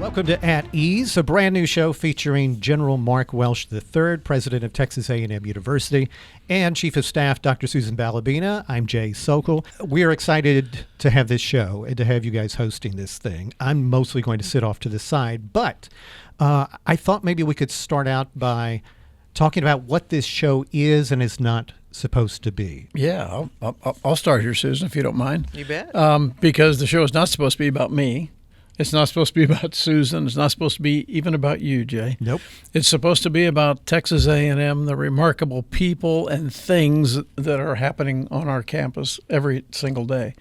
Welcome to At Ease, a brand new show featuring General Mark Welsh III, President of Texas A&M University, and Chief of Staff Dr. Susan Ballabina. I'm Jay Sokol. We are excited to have this show and to have you guys hosting this thing. I'm mostly going to sit off to the side, but I thought maybe we could start out by talking about what this show is and is not supposed to be. Yeah, I'll start here, Susan, if you don't mind. You bet. Because the show is not supposed to be about me. It's not supposed to be about Susan. It's not supposed to be even about you, Jay. Nope. It's supposed to be about Texas A&M, the remarkable people and things that are happening on our campus every single day.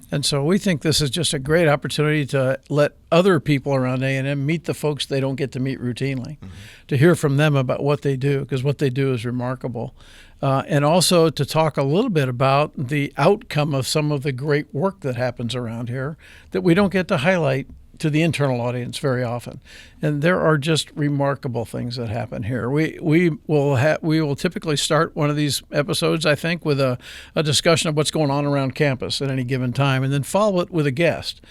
And so we think this is just a great opportunity to let other people around A&M meet the folks they don't get to meet routinely, to hear from them about what they do, because what they do is remarkable. And also to talk a little bit about the outcome of some of the great work that happens around here that we don't get to highlight to the internal audience very often. And there are just remarkable things that happen here. We will typically start one of these episodes, I think, with a discussion of what's going on around campus at any given time, and then follow it with a guest.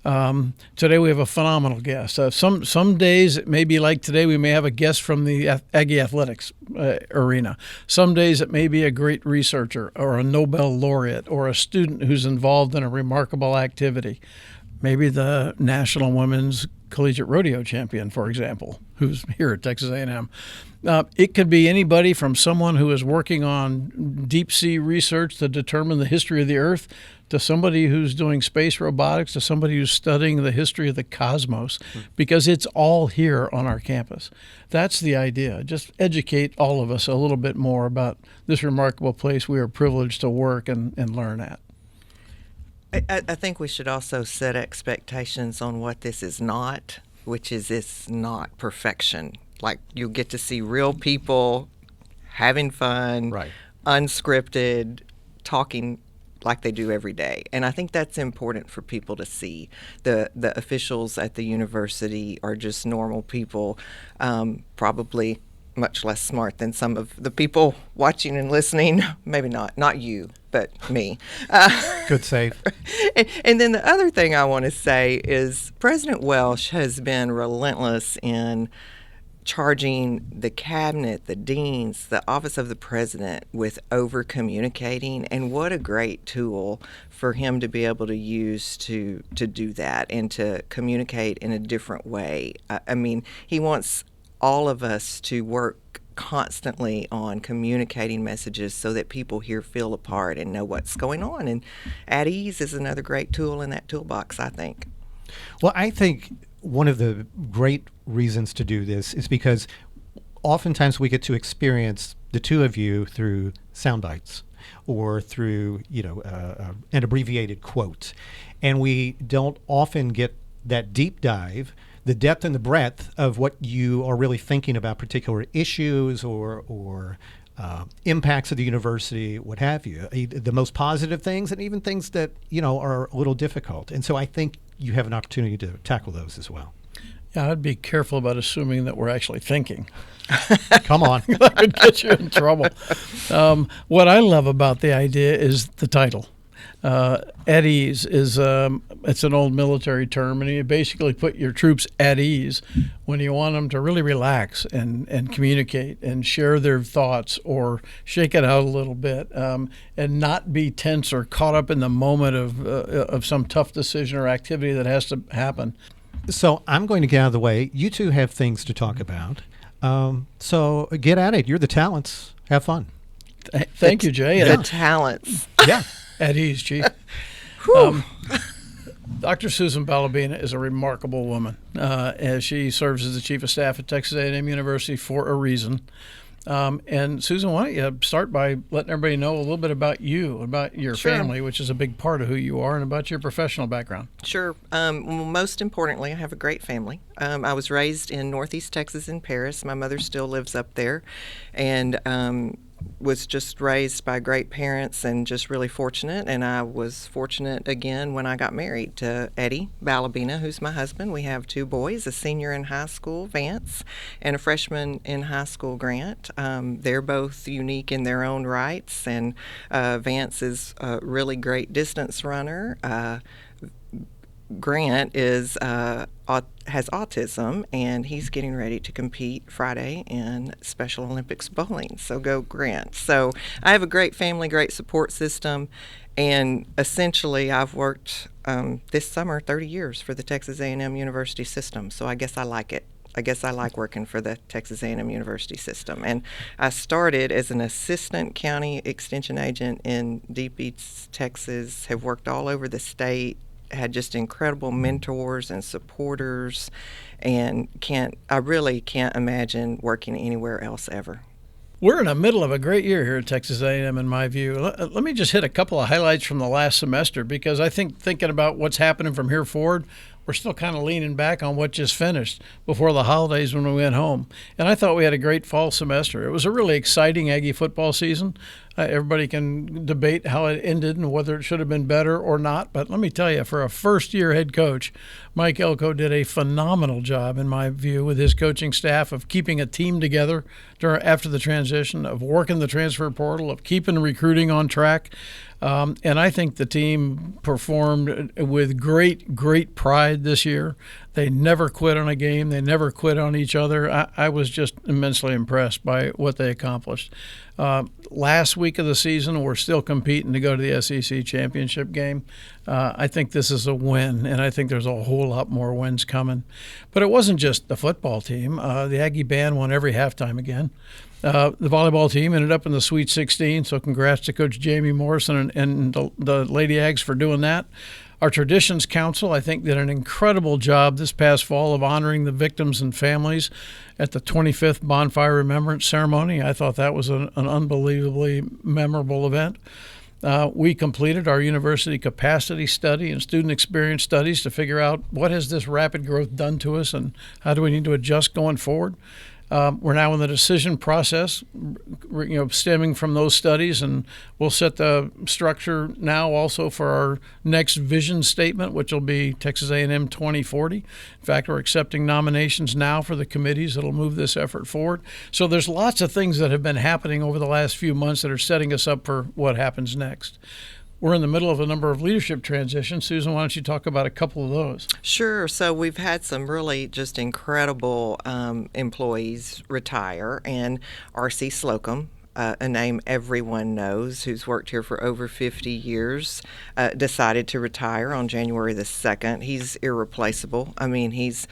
Today we have a phenomenal guest. Some days it may be like today, we may have a guest from the Aggie athletics arena. Some days it may be a great researcher or a Nobel laureate or a student who's involved in a remarkable activity. Maybe the National Women's Collegiate Rodeo Champion, for example, who's here at Texas A&M. It could be anybody from someone who is working on deep sea research to determine the history of the Earth, to somebody who's doing space robotics, to somebody who's studying the history of the cosmos, because it's all here on our campus. That's the idea. Just educate all of us a little bit more about this remarkable place we are privileged to work and learn at. I think we should also set expectations on what this is not, which is it's not perfection. Like, you'll get to see real people having fun, Right. unscripted, talking like they do every day. And I think that's important for people to see. The officials at the university are just normal people, probably much less smart than some of the people watching and listening. Maybe not you, but me. Good save. And then the other thing I want to say is President Welsh has been relentless in charging the cabinet, the deans, the office of the president with over-communicating, and what a great tool for him to be able to use to do that and to communicate in a different way. I mean, he wants all of us to work constantly on communicating messages so that people here feel a part and know what's going on. And At Ease is another great tool in that toolbox, I think. Well, I think one of the great reasons to do this is because oftentimes we get to experience the two of you through sound bites or through, an abbreviated quote. And we don't often get that deep dive, the depth and the breadth of what you are really thinking about particular issues or impacts of the university, what have you, the most positive things and even things that, are a little difficult. And so I think you have an opportunity to tackle those as well. Yeah, I'd be careful about assuming that we're actually thinking. Come on. That could get you in trouble. What I love about the idea is the title. At ease is it's an old military term, and you basically put your troops at ease when you want them to really relax and communicate and share their thoughts or shake it out a little bit, and not be tense or caught up in the moment of some tough decision or activity that has to happen. So I'm going to get out of the way. You two have things to talk about. So get at it. You're the talents. Have fun. Thank you, Jay. The talents. Yeah. At ease, Chief. Dr. Susan Ballabina is a remarkable woman. As she serves as the Chief of Staff at Texas A&M University for a reason. And Susan, why don't you start by letting everybody know a little bit about you, about your Sure. family, which is a big part of who you are, and about your professional background. Sure. Well, most importantly, I have a great family. I was raised in Northeast Texas in Paris. My mother still lives up there, and was just raised by great parents and just really fortunate. And I was fortunate again when I got married to Eddie Ballabina, who's my husband. We have two boys, a senior in high school, Vance, and a freshman in high school, Grant. They're both unique in their own rights, and Vance is a really great distance runner. Grant has autism, and he's getting ready to compete Friday in Special Olympics bowling. So go Grant. So I have a great family, great support system, and essentially I've worked this summer 30 years for the Texas A&M University system. So I guess I like it. I guess I like working for the Texas A&M University system. And I started as an assistant county extension agent in Deep East, Texas, have worked all over the state, had just incredible mentors and supporters, and I really can't imagine working anywhere else ever. We're in the middle of a great year here at Texas A&M, in my view. Let me just hit a couple of highlights from the last semester, because I think thinking about what's happening from here forward, we're still kind of leaning back on what just finished before the holidays when we went home. And I thought we had a great fall semester. It was a really exciting Aggie football season. Everybody can debate how it ended and whether it should have been better or not. But let me tell you, for a first-year head coach, Mike Elko did a phenomenal job, in my view, with his coaching staff of keeping a team together after the transition, of working the transfer portal, of keeping recruiting on track. And I think the team performed with great pride this year. They never quit on a game. They never quit on each other. I was just immensely impressed by what they accomplished. Last week of the season, we're still competing to go to the SEC championship game. I think this is a win, and I think there's a whole lot more wins coming. But it wasn't just the football team. The Aggie band won every halftime again. The volleyball team ended up in the Sweet 16, so congrats to Coach Jamie Morrison and the Lady Ags for doing that. Our Traditions Council, I think, did an incredible job this past fall of honoring the victims and families at the 25th Bonfire Remembrance Ceremony. I thought that was an unbelievably memorable event. We completed our university capacity study and student experience studies to figure out what has this rapid growth done to us and how do we need to adjust going forward. We're now in the decision process, stemming from those studies, and we'll set the structure now also for our next vision statement, which will be Texas A&M 2040. In fact, we're accepting nominations now for the committees that will move this effort forward. So there's lots of things that have been happening over the last few months that are setting us up for what happens next. We're in the middle of a number of leadership transitions. Susan, why don't you talk about a couple of those? Sure. So we've had some really just incredible employees retire, and R.C. Slocum, a name everyone knows, who's worked here for over 50 years, decided to retire on January the 2nd. He's irreplaceable. I mean, he's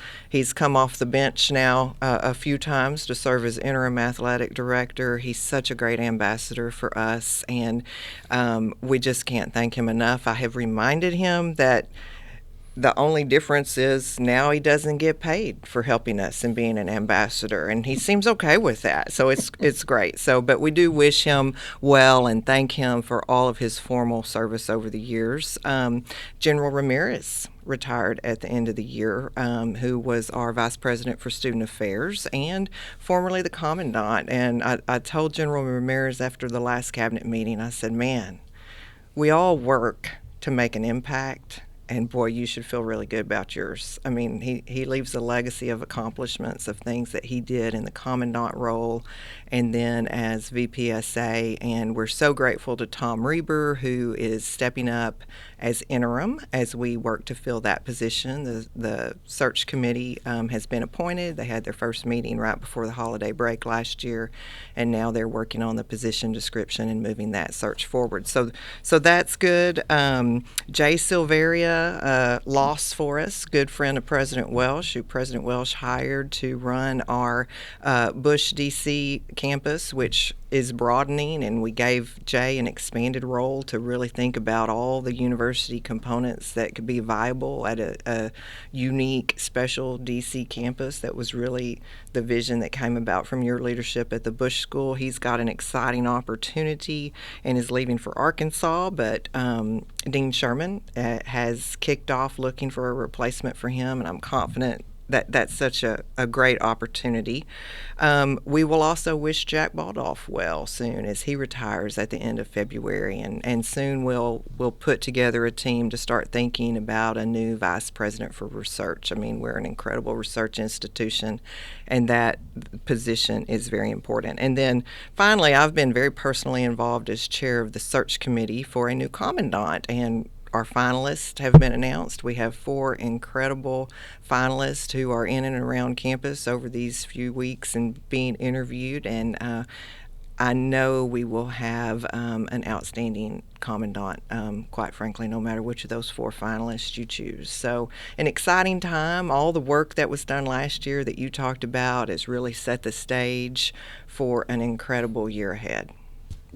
come off the bench now a few times to serve as interim athletic director. He's such a great ambassador for us, and we just can't thank him enough. I have reminded him that the only difference is now he doesn't get paid for helping us and being an ambassador, and he seems okay with that. So it's great. But we do wish him well and thank him for all of his formal service over the years. General Ramirez retired at the end of the year, who was our Vice President for Student Affairs and formerly the Commandant. And I told General Ramirez after the last cabinet meeting, I said, man, we all work to make an impact. And boy, you should feel really good about yours. I mean, he leaves a legacy of accomplishments of things that he did in the Commandant role and then as VPSA. And we're so grateful to Tom Reber, who is stepping up as interim as we work to fill that position. The search committee has been appointed. They had their first meeting right before the holiday break last year, and now they're working on the position description and moving that search forward. So that's good. Jay Silveria, loss for us, good friend of President Welsh, who President Welsh hired to run our Bush, D.C. campus, which is broadening, and we gave Jay an expanded role to really think about all the university components that could be viable at a unique, special D.C. campus. That was really the vision that came about from your leadership at the Bush School. He's got an exciting opportunity and is leaving for Arkansas, but Dean Sherman has kicked off looking for a replacement for him, and I'm confident that's such a great opportunity. We will also wish Jack Baldoff well soon as he retires at the end of February, and soon we'll put together a team to start thinking about a new vice president for research. I mean, we're an incredible research institution, and that position is very important. And then finally, I've been very personally involved as chair of the search committee for a new commandant, and our finalists have been announced. We have 4 incredible finalists who are in and around campus over these few weeks and being interviewed, and I know we will have an outstanding commandant, quite frankly, no matter which of those 4 finalists you choose. So an exciting time. All the work that was done last year that you talked about has really set the stage for an incredible year ahead.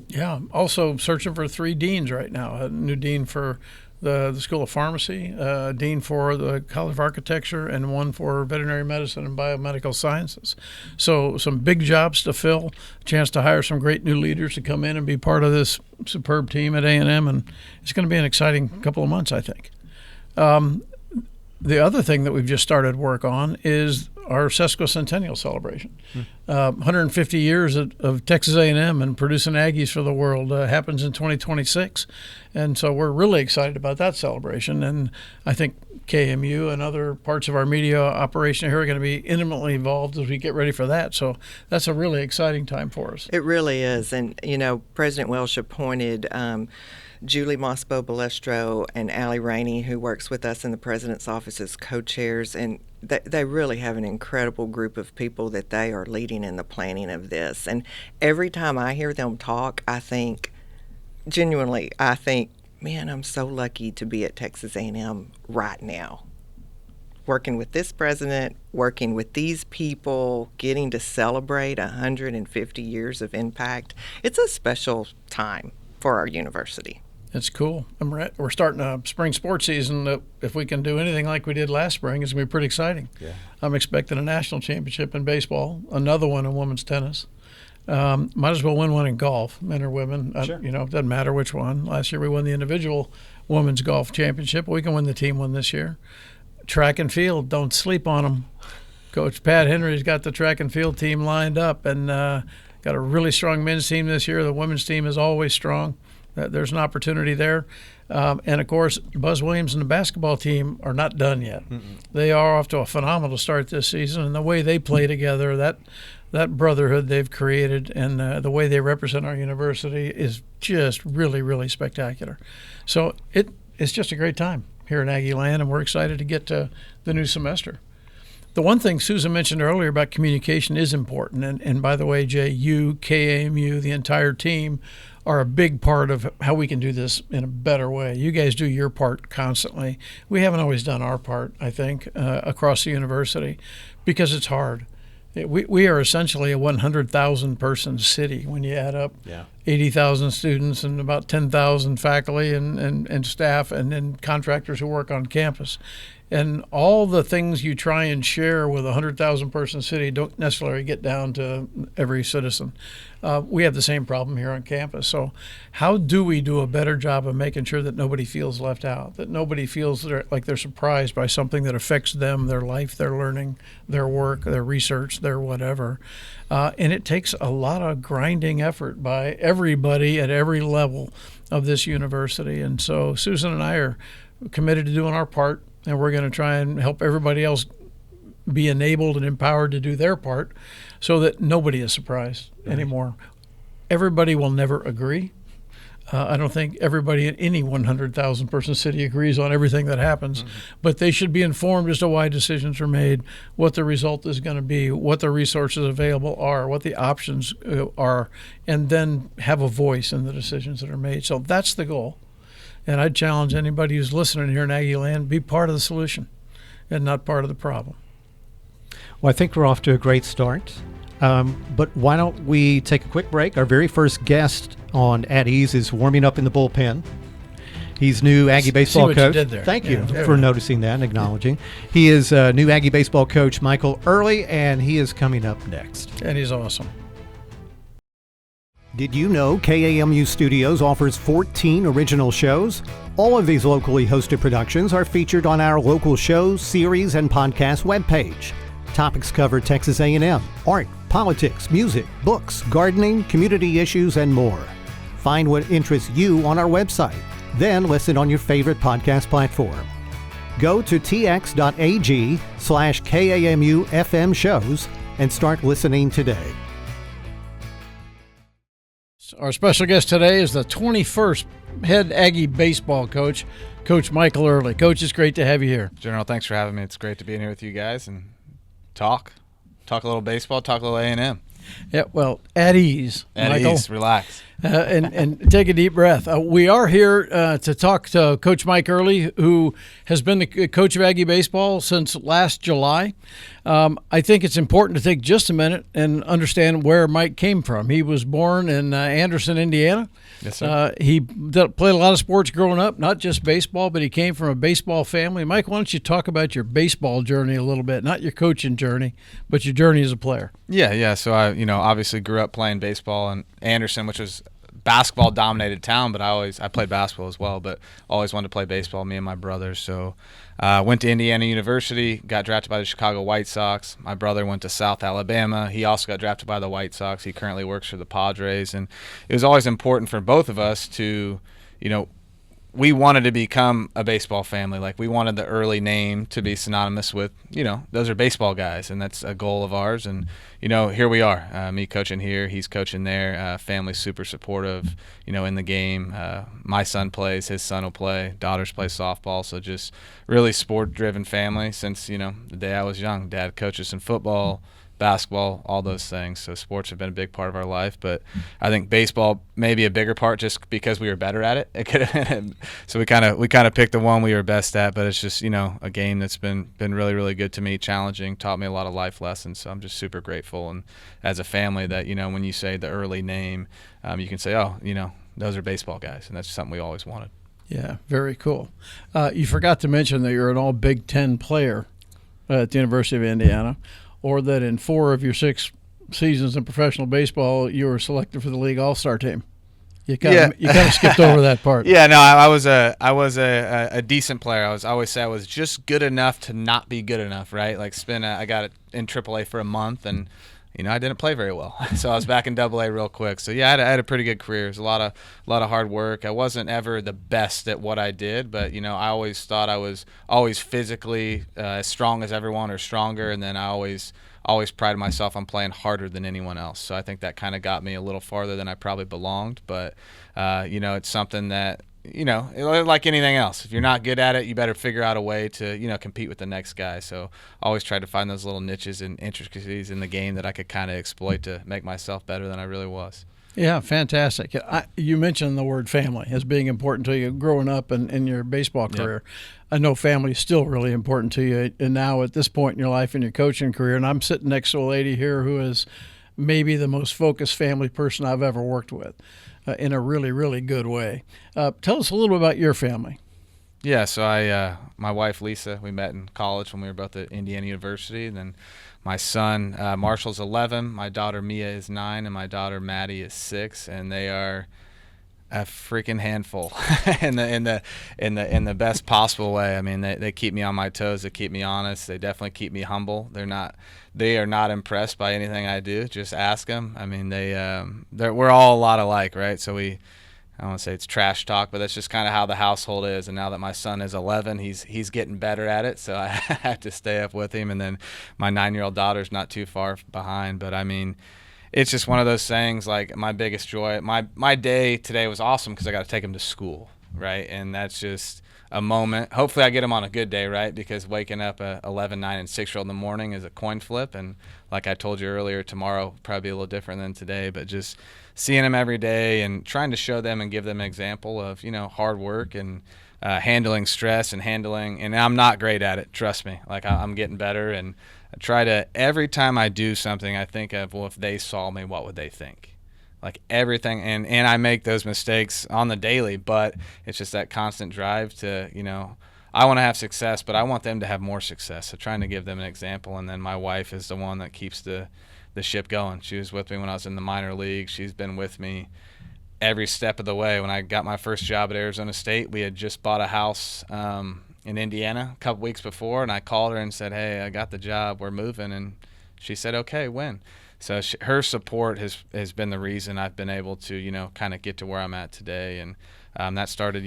Yeah, also searching for 3 deans right now. A new dean for the School of Pharmacy, a dean for the College of Architecture, and one for Veterinary Medicine and Biomedical Sciences. So some big jobs to fill, a chance to hire some great new leaders to come in and be part of this superb team at A&M, and it's going to be an exciting couple of months, I think. The other thing that we've just started work on is our sesquicentennial celebration. 150 years of Texas A&M and producing Aggies for the world happens in 2026. And so we're really excited about that celebration. And I think KMU and other parts of our media operation here are going to be intimately involved as we get ready for that. So that's a really exciting time for us. It really is. And, President Welsh appointed Julie Mosbo Balestro and Allie Rainey, who works with us in the President's office as co-chairs, and they really have an incredible group of people that they are leading in the planning of this. And every time I hear them talk, I think, man, I'm so lucky to be at Texas A&M right now, working with this president, working with these people, getting to celebrate 150 years of impact. It's a special time for our university. It's cool. We're starting a spring sports season that if we can do anything like we did last spring, it's going to be pretty exciting. Yeah. I'm expecting a national championship in baseball, another one in women's tennis. Might as well win one in golf, men or women. Sure. It doesn't matter which one. Last year we won the individual women's golf championship. We can win the team one this year. Track and field, don't sleep on them. Coach Pat Henry's got the track and field team lined up, and got a really strong men's team this year. The women's team is always strong. There's an opportunity there. And, of course, Buzz Williams and the basketball team are not done yet. They are off to a phenomenal start this season, and the way they play together, that brotherhood they've created and the way they represent our university is just really, really spectacular. So it's just a great time here in Aggie Land, and we're excited to get to the new semester. The one thing Susan mentioned earlier about communication is important. And by the way, Jay, you, KAMU, the entire team are a big part of how we can do this in a better way. You guys do your part constantly. We haven't always done our part, I think, across the university because it's hard. We are essentially a 100,000 person city when you add up 80,000 students and about 10,000 faculty and staff and then contractors who work on campus. And all the things you try and share with a 100,000 person city don't necessarily get down to every citizen. We have the same problem here on campus. So how do we do a better job of making sure that nobody feels left out, that nobody feels like they're surprised by something that affects them, their life, their learning, their work, their research, their whatever. And it takes a lot of grinding effort by everybody at every level of this university. And so Susan and I are committed to doing our part. And we're going to try and help everybody else be enabled and empowered to do their part so that nobody is surprised anymore. Everybody will never agree. I don't think everybody in any 100,000 person city agrees on everything that happens, but they should be informed as to why decisions are made, what the result is going to be, what the resources available are, what the options are, and then have a voice in the decisions that are made. So that's the goal. And I'd challenge anybody who's listening here in Aggie Land, be part of the solution and not part of the problem. Well, I think we're off to a great start. But why don't we take a quick break? Our very first guest on At Ease is warming up in the bullpen. He's new Aggie baseball coach. See what you did there. Thank you for noticing that and acknowledging. He is new Aggie baseball coach Michael Earley, and he is coming up next. And he's awesome. Did you know KAMU Studios offers 14 original shows? All of these locally hosted productions are featured on our local shows, series, and podcast webpage. Topics cover Texas A&M, art, politics, music, books, gardening, community issues, and more. Find what interests you on our website. Then listen on your favorite podcast platform. Go to tx.ag/KAMU FM shows and start listening today. guest. Our special guest today is the 21st head Aggie baseball coach, Coach Michael Earley. Coach, it's great to have you here. General, thanks for having me. It's great to be in here with you guys and talk a little baseball, talk a little A&M. Yeah, well, at ease, Michael. Relax. And take a deep breath. We are here to talk to Coach Mike Earley, who has been the coach of Aggie baseball since last July. I think it's important to take just a minute and understand where Mike came from. He was born in Anderson, Indiana. Yes, sir. He played a lot of sports growing up, not just baseball, but he came from a baseball family. Mike, why don't you talk about your baseball journey a little bit? Not your coaching journey, but your journey as a player. Yeah. So I, obviously grew up playing baseball in Anderson, which was basketball-dominated town, but I played basketball as well, but always wanted to play baseball, me and my brother. So went to Indiana University, got drafted by the Chicago White Sox. My brother went to South Alabama. He also got drafted by the White Sox. He currently works for the Padres. And it was always important for both of us to, we wanted to become a baseball family. Like, we wanted the Earley name to be synonymous with, those are baseball guys, and that's a goal of ours. And, here we are, me coaching here, he's coaching there. Family's super supportive, in the game. My son plays, his son will play, daughters play softball. So just really sport-driven family since, the day I was young. Dad coaches in football, basketball, all those things. So sports have been a big part of our life, but I think baseball may be a bigger part just because we were better at it. It could have, so we kind of picked the one we were best at, but it's just, a game that's been really, really good to me, challenging, taught me a lot of life lessons. So I'm just super grateful. And as a family that, when you say the Earley name, you can say, oh, those are baseball guys. And that's something we always wanted. Yeah, very cool. You forgot to mention that you're an all Big Ten player at the University of Indiana, or that in 4 of your 6 seasons in professional baseball, you were selected for the league all-star team. You kind of skipped over that part. Yeah, no, I was a decent player. I always say I was just good enough to not be good enough, right? Like I got it in AAA for a month, and I didn't play very well, so I was back in AA real quick. So yeah, I had a pretty good career. It was a lot of hard work. I wasn't ever the best at what I did, but I always thought I was always physically as strong as everyone or stronger, and then I always prided myself on playing harder than anyone else. So I think that kind of got me a little farther than I probably belonged. But it's something that, like anything else, if you're not good at it, you better figure out a way to, compete with the next guy. So I always tried to find those little niches and intricacies in the game that I could kind of exploit to make myself better than I really was. Yeah, fantastic. You mentioned the word family as being important to you growing up and in your baseball career. Yep. I know family is still really important to you, and now at this point in your life in your coaching career, and I'm sitting next to a lady here who is maybe the most focused family person I've ever worked with in a really, really good way. Tell us a little bit about your family. Yeah, so my wife Lisa, we met in college when we were both at Indiana University, and then my son Marshall's 11, my daughter Mia is 9, and my daughter Maddie is 6, and they are a freaking handful in the best possible way. I mean, they keep me on my toes, they keep me honest, they definitely keep me humble. They are not impressed by anything I do. Just ask them. I mean, we're all a lot alike, right? So I don't want to say it's trash talk, but that's just kind of how the household is. And now that my son is 11, he's getting better at it, so I have to stay up with him. And then my 9-year-old daughter's not too far behind. But I mean, it's just one of those things. Like, my biggest joy, my day today was awesome because I got to take him to school, right? And that's just a moment. Hopefully I get him on a good day, right? Because waking up a 11, 9, and 6-year-old in the morning is a coin flip. And like I told you earlier, tomorrow will probably be a little different than today. But just seeing them every day and trying to show them and give them an example of, hard work and handling stress and I'm not great at it, trust me. Like, I'm getting better, and I try to, every time I do something, I think of, well, if they saw me, what would they think? Like, everything, and I make those mistakes on the daily, but it's just that constant drive to, I want to have success, but I want them to have more success. So trying to give them an example. And then my wife is the one that keeps the ship going. She was with me when I was in the minor league. She's been with me every step of the way. When I got my first job at Arizona State, we had just bought a house in Indiana a couple weeks before, and I called her and said, hey, I got the job, we're moving. And she said, okay, when? So her support has been the reason I've been able to, kind of get to where I'm at today. And that started,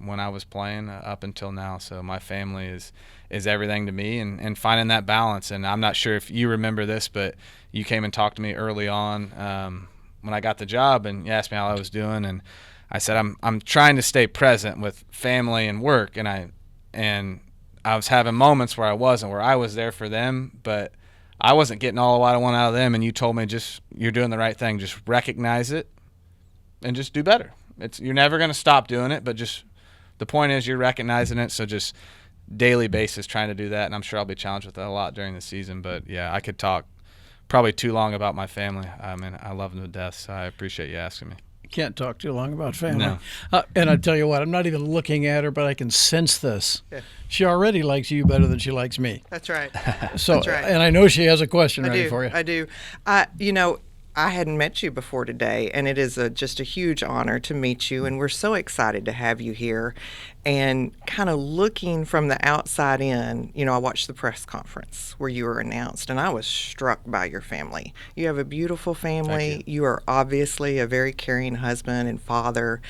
when I was playing up until now. So my family is everything to me, and finding that balance. And I'm not sure if you remember this, but you came and talked to me early on when I got the job and you asked me how I was doing, and I said I'm trying to stay present with family and work, and I was having moments where I wasn't, where I was there for them, but I wasn't getting all what I want out of them. And you told me, just, you're doing the right thing. Just recognize it and just do better. You're never going to stop doing it, but just the point is you're recognizing it. So just daily basis trying to do that. And I'm sure I'll be challenged with that a lot during the season. But yeah, I could talk probably too long about my family. I mean, I love them to death. So I appreciate you asking me. Can't talk too long about family. No. And I tell you what, I'm not even looking at her, but I can sense this. Yeah. She already likes you better than she likes me. That's right. So, That's right. and I know she has a question ready for you. I do. I hadn't met you before today, and it is just a huge honor to meet you, and we're so excited to have you here. And kind of looking from the outside in, I watched the press conference where you were announced, and I was struck by your family. You have a beautiful family. Thank you. You are obviously a very caring husband and father,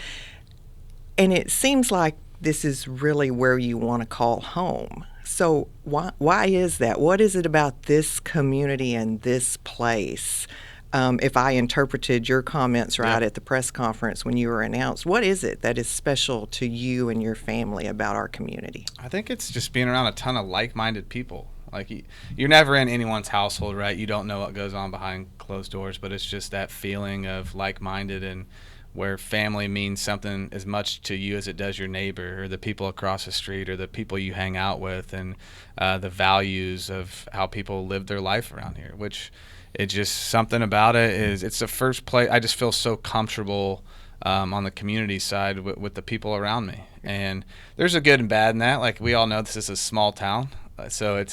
and it seems like this is really where you want to call home. So why is that? What is it about this community and this place? If I interpreted your comments right at the press conference when you were announced, what is it that is special to you and your family about our community? I think it's just being around a ton of like-minded people. Like, you're never in anyone's household, right? You don't know what goes on behind closed doors, but it's just that feeling of like-minded, and where family means something as much to you as it does your neighbor or the people across the street or the people you hang out with, and the values of how people live their life around here, which it's just something about it is it's the first place. I just feel so comfortable on the community side with the people around me. And there's a good and bad in that. Like, we all know this is a small town, so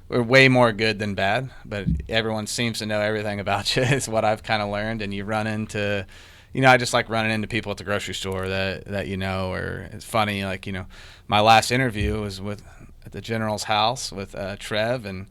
we're way more good than bad, but everyone seems to know everything about you is what I've kind of learned. And you run into, I just like running into people at the grocery store that or it's funny, like, my last interview was at the general's house with Trev, and,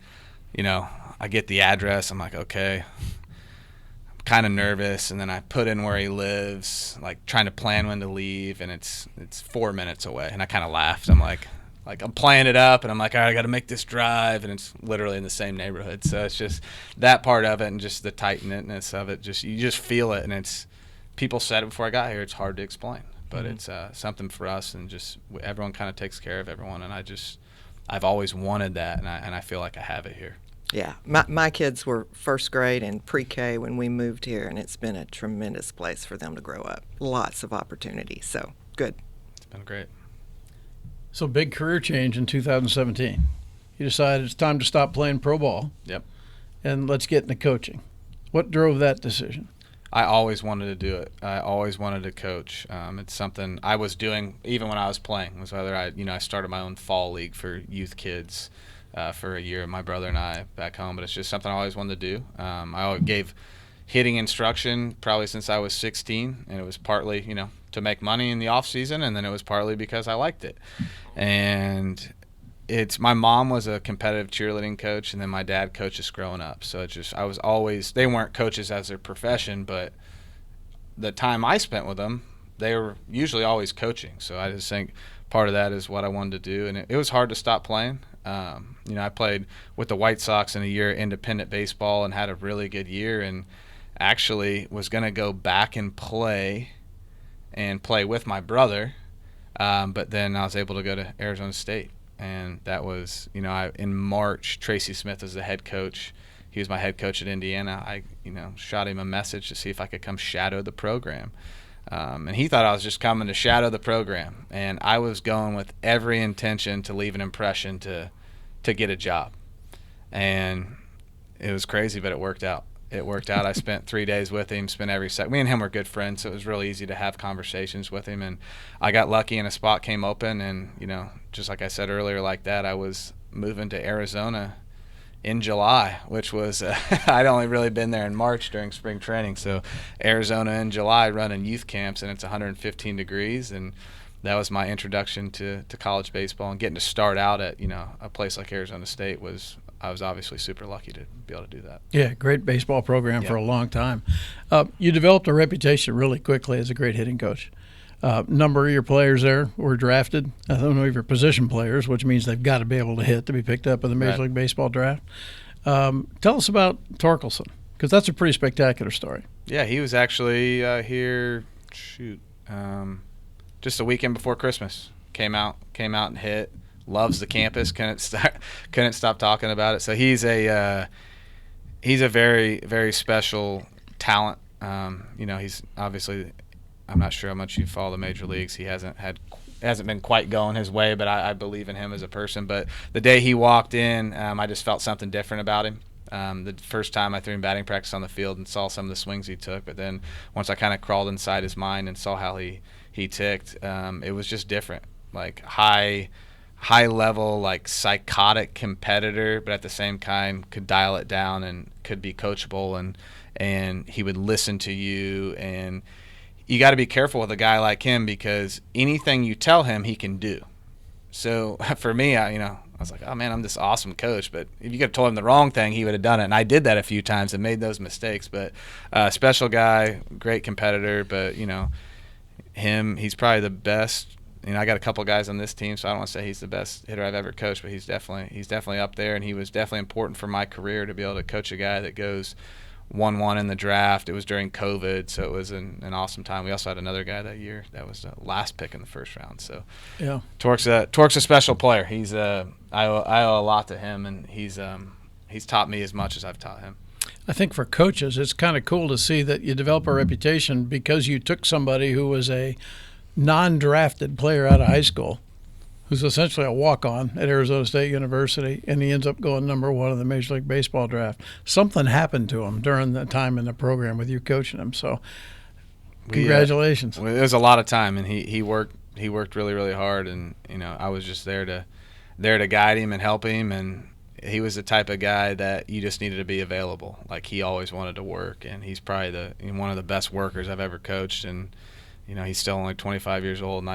I get the address. I'm like, okay, I'm kind of nervous. And then I put in where he lives, like trying to plan when to leave. And it's 4 minutes away. And I kind of laughed. I'm like I'm playing it up, and I'm like, all right, I got to make this drive. And it's literally in the same neighborhood. So it's just that part of it, and just the tight-knitness of it. You just feel it. And people said it before I got here. It's hard to explain, but it's something for us. And just everyone kind of takes care of everyone. And I've always wanted that. And I feel like I have it here. Yeah, my kids were first grade and pre-K when we moved here, and it's been a tremendous place for them to grow up. Lots of opportunities, so good. It's been great. So, big career change in 2017. You decided it's time to stop playing pro ball. Yep. And let's get into coaching. What drove that decision? I always wanted to do it. I always wanted to coach. It's something I was doing even when I was playing. Was whether I started my own fall league for youth kids. For a year, my brother and I back home, but it's just something I always wanted to do. I gave hitting instruction probably since I was 16, and it was partly, to make money in the off season, and then it was partly because I liked it. And my mom was a competitive cheerleading coach, and then my dad coached us growing up. So I was always, they weren't coaches as their profession, but the time I spent with them, they were usually always coaching. So I just think part of that is what I wanted to do, and it was hard to stop playing. I played with the White Sox in a year independent baseball and had a really good year, and actually was going to go back and play with my brother, but then I was able to go to Arizona State, and that was, in March, Tracy Smith was the head coach. He was my head coach at Indiana. I, shot him a message to see if I could come shadow the program. And he thought I was just coming to shadow the program, and I was going with every intention to leave an impression to get a job. And it was crazy, but it worked out. I spent 3 days with him, spent every second. Me and him were good friends, so it was really easy to have conversations with him. And I got lucky, and a spot came open, and just like I said earlier, like that, I was moving to Arizona in July, which was I'd only really been there in March during spring training. So Arizona in July, running youth camps, and it's 115 degrees, and that was my introduction to college baseball. And getting to start out at a place like Arizona State I was obviously super lucky to be able to do that. Yeah, great baseball program for a long time. You developed a reputation really quickly as a great hitting coach. Number of your players there were drafted. I don't know if you're position players, which means they've got to be able to hit to be picked up in the Major League Baseball draft. Tell us about Torkelson, because that's a pretty spectacular story. Yeah, he was actually here. Just a weekend before Christmas. Came out and hit. Loves the campus. Couldn't stop talking about it. So he's a very, very special talent. He's obviously. I'm not sure how much you follow the major leagues. He hasn't been quite going his way, but I believe in him as a person. But the day he walked in, I just felt something different about him. The first time I threw him batting practice on the field and saw some of the swings he took, but then once I kind of crawled inside his mind and saw how he ticked, it was just different. Like high level, like psychotic competitor, but at the same time could dial it down and could be coachable, and he would listen to you. And you got to be careful with a guy like him because anything you tell him, he can do. So for me, I was like, oh man, I'm this awesome coach. But if you could have told him the wrong thing, he would have done it. And I did that a few times and made those mistakes. But special guy, great competitor. But he's probably the best. I got a couple guys on this team, so I don't want to say he's the best hitter I've ever coached, but he's definitely up there. And he was definitely important for my career to be able to coach a guy that goes 1-1 in the draft. It was during COVID, so it was an awesome time. We also had another guy that year that was the last pick in the first round. So yeah, Torque's a special player. I owe a lot to him, and he's taught me as much as I've taught him. I think for coaches, it's kind of cool to see that you develop a reputation because you took somebody who was a non-drafted player out of high school, who's essentially a walk-on at Arizona State University, and he ends up going number 1 in the Major League Baseball draft. Something happened to him during the time in the program with you coaching him. So, congratulations. It was a lot of time, and he worked really, really hard, and I was just there to guide him and help him, and he was the type of guy that you just needed to be available. Like he always wanted to work, and he's probably one of the best workers I've ever coached, and he's still only 25 years old, and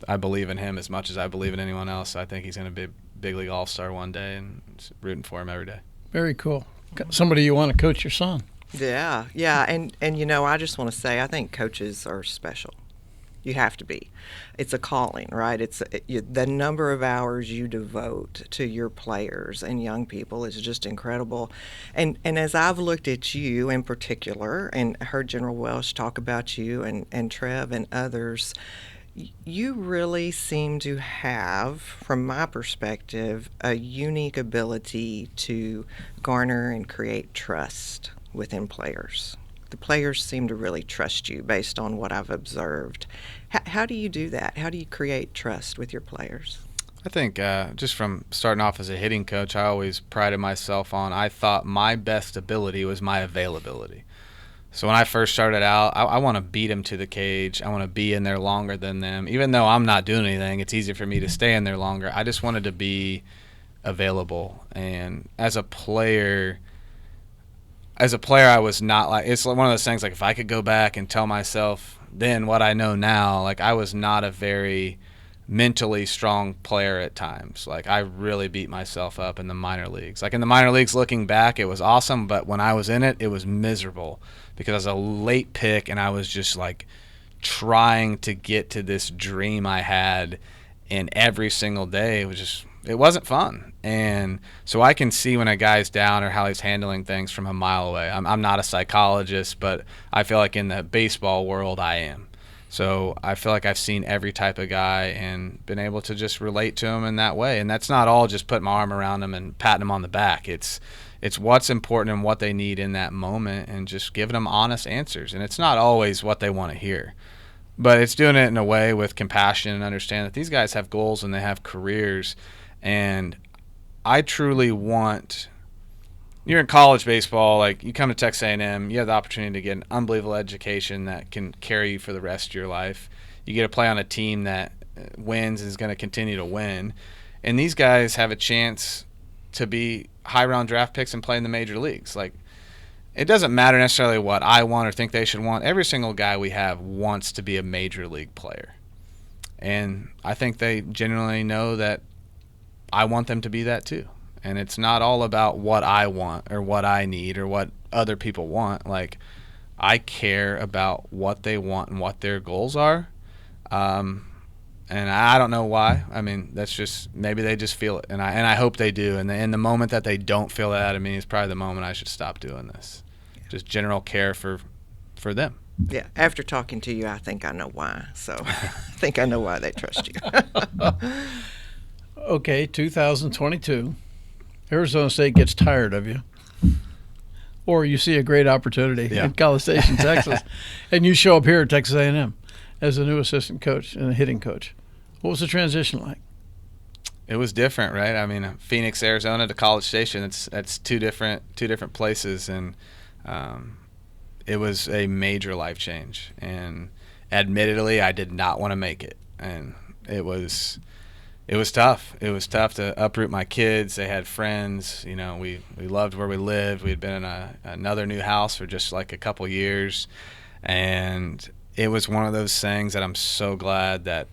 I believe in him as much as I believe in anyone else. I think he's going to be a big league all-star one day, and rooting for him every day. Very cool. Somebody you want to coach your son. Yeah, and I just want to say I think coaches are special. You have to be. It's a calling, right? The number of hours you devote to your players and young people is just incredible. And as I've looked at you in particular and heard General Welsh talk about you and Trev and others, you really seem to have, from my perspective, a unique ability to garner and create trust within players. The players seem to really trust you based on what I've observed. How do you do that? How do you create trust with your players? I think just from starting off as a hitting coach, I always prided myself on I thought my best ability was my availability. So when I first started out, I want to beat them to the cage. I want to be in there longer than them. Even though I'm not doing anything, it's easier for me to stay in there longer. I just wanted to be available. And as a player, I was not like – it's one of those things like if I could go back and tell myself then what I know now, like I was not a very mentally strong player at times. Like I really beat myself up in the minor leagues. Like in the minor leagues looking back, it was awesome, but when I was in it, it was miserable because I was a late pick and I was just like trying to get to this dream I had, and every single day it wasn't fun. And so I can see when a guy's down or how he's handling things from a mile away. I'm not a psychologist, but I feel like in the baseball world I am. So I feel like I've seen every type of guy and been able to just relate to him in that way. And that's not all just putting my arm around them and patting them on the back. It's what's important and what they need in that moment and just giving them honest answers. And it's not always what they want to hear. But it's doing it in a way with compassion and understand that these guys have goals and they have careers. And I truly want – you're in college baseball, like you come to Texas A&M, you have the opportunity to get an unbelievable education that can carry you for the rest of your life. You get to play on a team that wins and is going to continue to win. And these guys have a chance to be high-round draft picks and play in the major leagues. Like, it doesn't matter necessarily what I want or think they should want. Every single guy we have wants to be a major league player. And I think they genuinely know that I want them to be that too. And it's not all about what I want or what I need or what other people want. Like, I care about what they want and what their goals are. And I don't know why. I mean, that's just, maybe they just feel it. And I hope they do. And in the moment that they don't feel that out of me is probably the moment I should stop doing this. Just general care for for them. Yeah, after talking to you, I think I know why. So I think I know why they trust you. Okay, 2022, Arizona State gets tired of you. Or you see a great opportunity in College Station, Texas, and you show up here at Texas A&M as a new assistant coach and a hitting coach. What was the transition like? It was different, right? I mean, Phoenix, Arizona to College Station, that's two different places, and it was a major life change. And admittedly, I did not want to make it, and it was tough. It was tough to uproot my kids. They had friends. You know, we loved where we lived. We had been in another new house for just like a couple years, and it was one of those things that I'm so glad that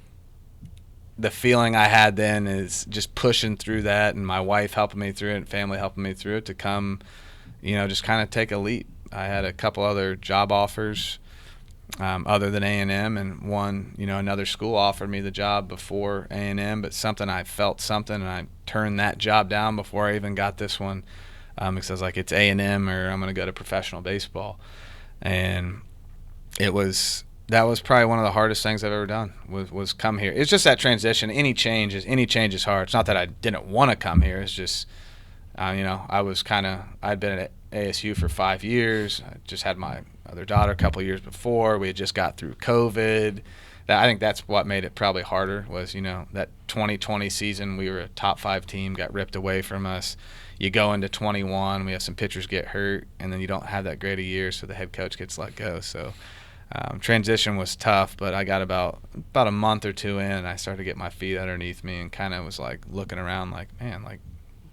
the feeling I had then is just pushing through that, and my wife helping me through it and family helping me through it to come, you know, just kind of take a leap. I had a couple other job offers other than A&M, and one, you know, another school offered me the job before A&M, but I felt something, and I turned that job down before I even got this one because I was like, it's A&M or I'm going to go to professional baseball. And that was probably one of the hardest things I've ever done was come here. It's just that transition. Any change is hard. It's not that I didn't want to come here. It's just, you know, I'd been at ASU for 5 years. I just had my other daughter a couple of years before. We had just got through COVID. I think that's what made it probably harder was, you know, that 2020 season, we were a top 5 team, got ripped away from us. You go into 21, we have some pitchers get hurt, and then you don't have that great a year, so the head coach gets let go. So transition was tough, but I got about a month or two in, and I started to get my feet underneath me and kind of was like looking around like, man, like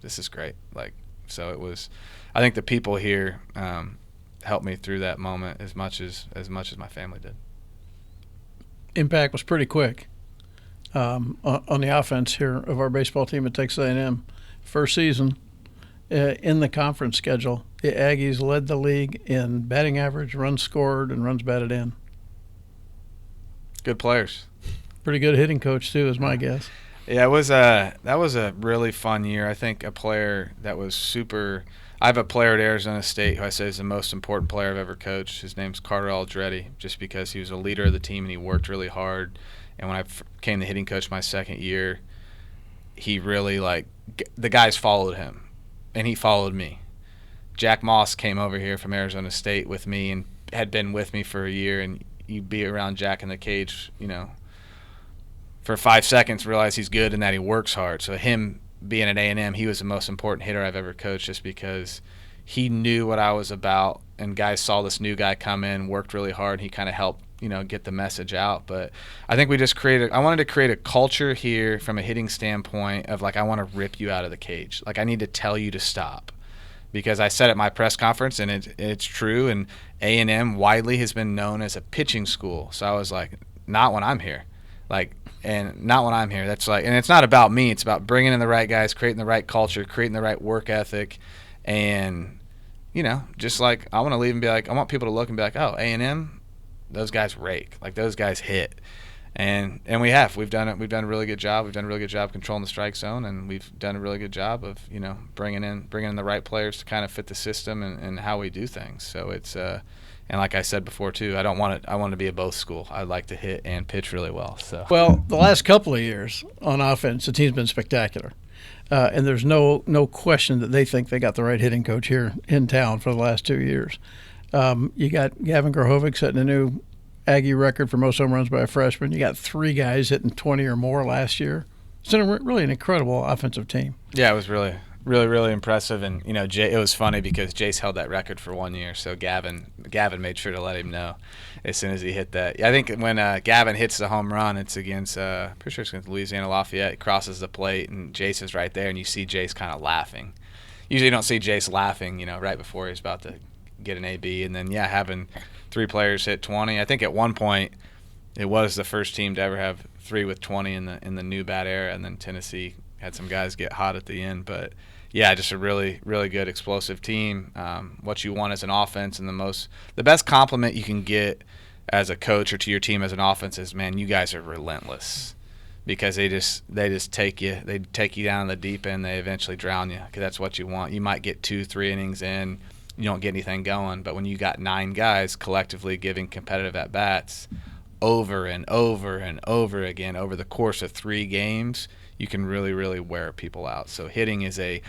this is great. Like, so it was, I think the people here helped me through that moment as much as my family did. Impact was pretty quick on the offense here of our baseball team at Texas A&M. First season in the conference schedule, the Aggies led the league in batting average, runs scored, and runs batted in. Good players. Pretty good hitting coach too, is my guess. Yeah, that was a really fun year. I think a player that was super. I have a player at Arizona State who I say is the most important player I've ever coached. His name's Carter Aldretti, just because he was a leader of the team and he worked really hard. And when I became the hitting coach my second year, he really, like, the guys followed him, and he followed me. Jack Moss came over here from Arizona State with me and had been with me for a year, and you'd be around Jack in the cage, you know, for 5 seconds, realize he's good and that he works hard. So him being at A&M, he was the most important hitter I've ever coached just because he knew what I was about, and guys saw this new guy come in, worked really hard. He kind of helped, you know, get the message out. But I think we just I wanted to create a culture here from a hitting standpoint of, like, I want to rip you out of the cage. Like, I need to tell you to stop. Because I said at my press conference, and it's true, and A&M widely has been known as a pitching school. So I was like, not when I'm here. That's like, and it's not about me. It's about bringing in the right guys, creating the right culture, creating the right work ethic, and, you know, just like I want to leave and be like, I want people to look and be like, oh, A&M, those guys rake, like those guys hit, and we've done it. We've done a really good job. We've done a really good job controlling the strike zone, and we've done a really good job of, you know, bringing in the right players to kind of fit the system and how we do things. So it's and like I said before too, I want to be a both school. I like to hit and pitch really well. So well, the last couple of years on offense, the team's been spectacular, and there's no question that they think they got the right hitting coach here in town for the last 2 years. You got Gavin Grohovic setting a new Aggie record for most home runs by a freshman. You got 3 guys hitting 20 or more last year. It's really an incredible offensive team. Yeah, it was really, really impressive. And, you know, it was funny because Jace held that record for 1 year, so Gavin made sure to let him know as soon as he hit that. I think when Gavin hits the home run, it's against, pretty sure it's against Louisiana Lafayette. He crosses the plate, and Jace is right there, and you see Jace kind of laughing. Usually you don't see Jace laughing, you know, right before he's about to get an AB. And then, having 3 players hit 20. I think at one point it was the first team to ever have 3 with 20 in the new bat era, and then Tennessee had some guys get hot at the end. But yeah, just a really, really good explosive team. What you want as an offense, and the best compliment you can get as a coach or to your team as an offense is, man, you guys are relentless, because they just take you down in the deep end. They eventually drown you, because that's what you want. You might get 2-3 innings in, you don't get anything going. But when you got 9 guys collectively giving competitive at-bats over and over and over again over the course of 3 games, you can really, really wear people out. So hitting is a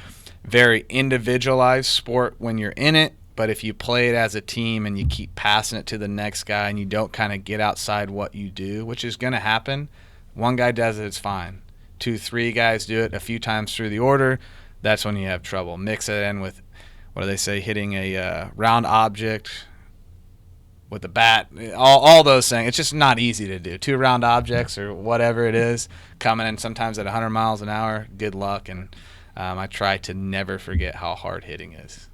very individualized sport when you're in it, but if you play it as a team and you keep passing it to the next guy and you don't kind of get outside what you do, which is going to happen, one guy does it, it's fine. 2, 3 guys do it a few times through the order, that's when you have trouble. Mix it in with, what do they say, hitting a round object with the bat, all those things. It's just not easy to do. 2 round objects or whatever it is, coming in sometimes at 100 miles an hour, good luck. And I try to never forget how hard hitting is.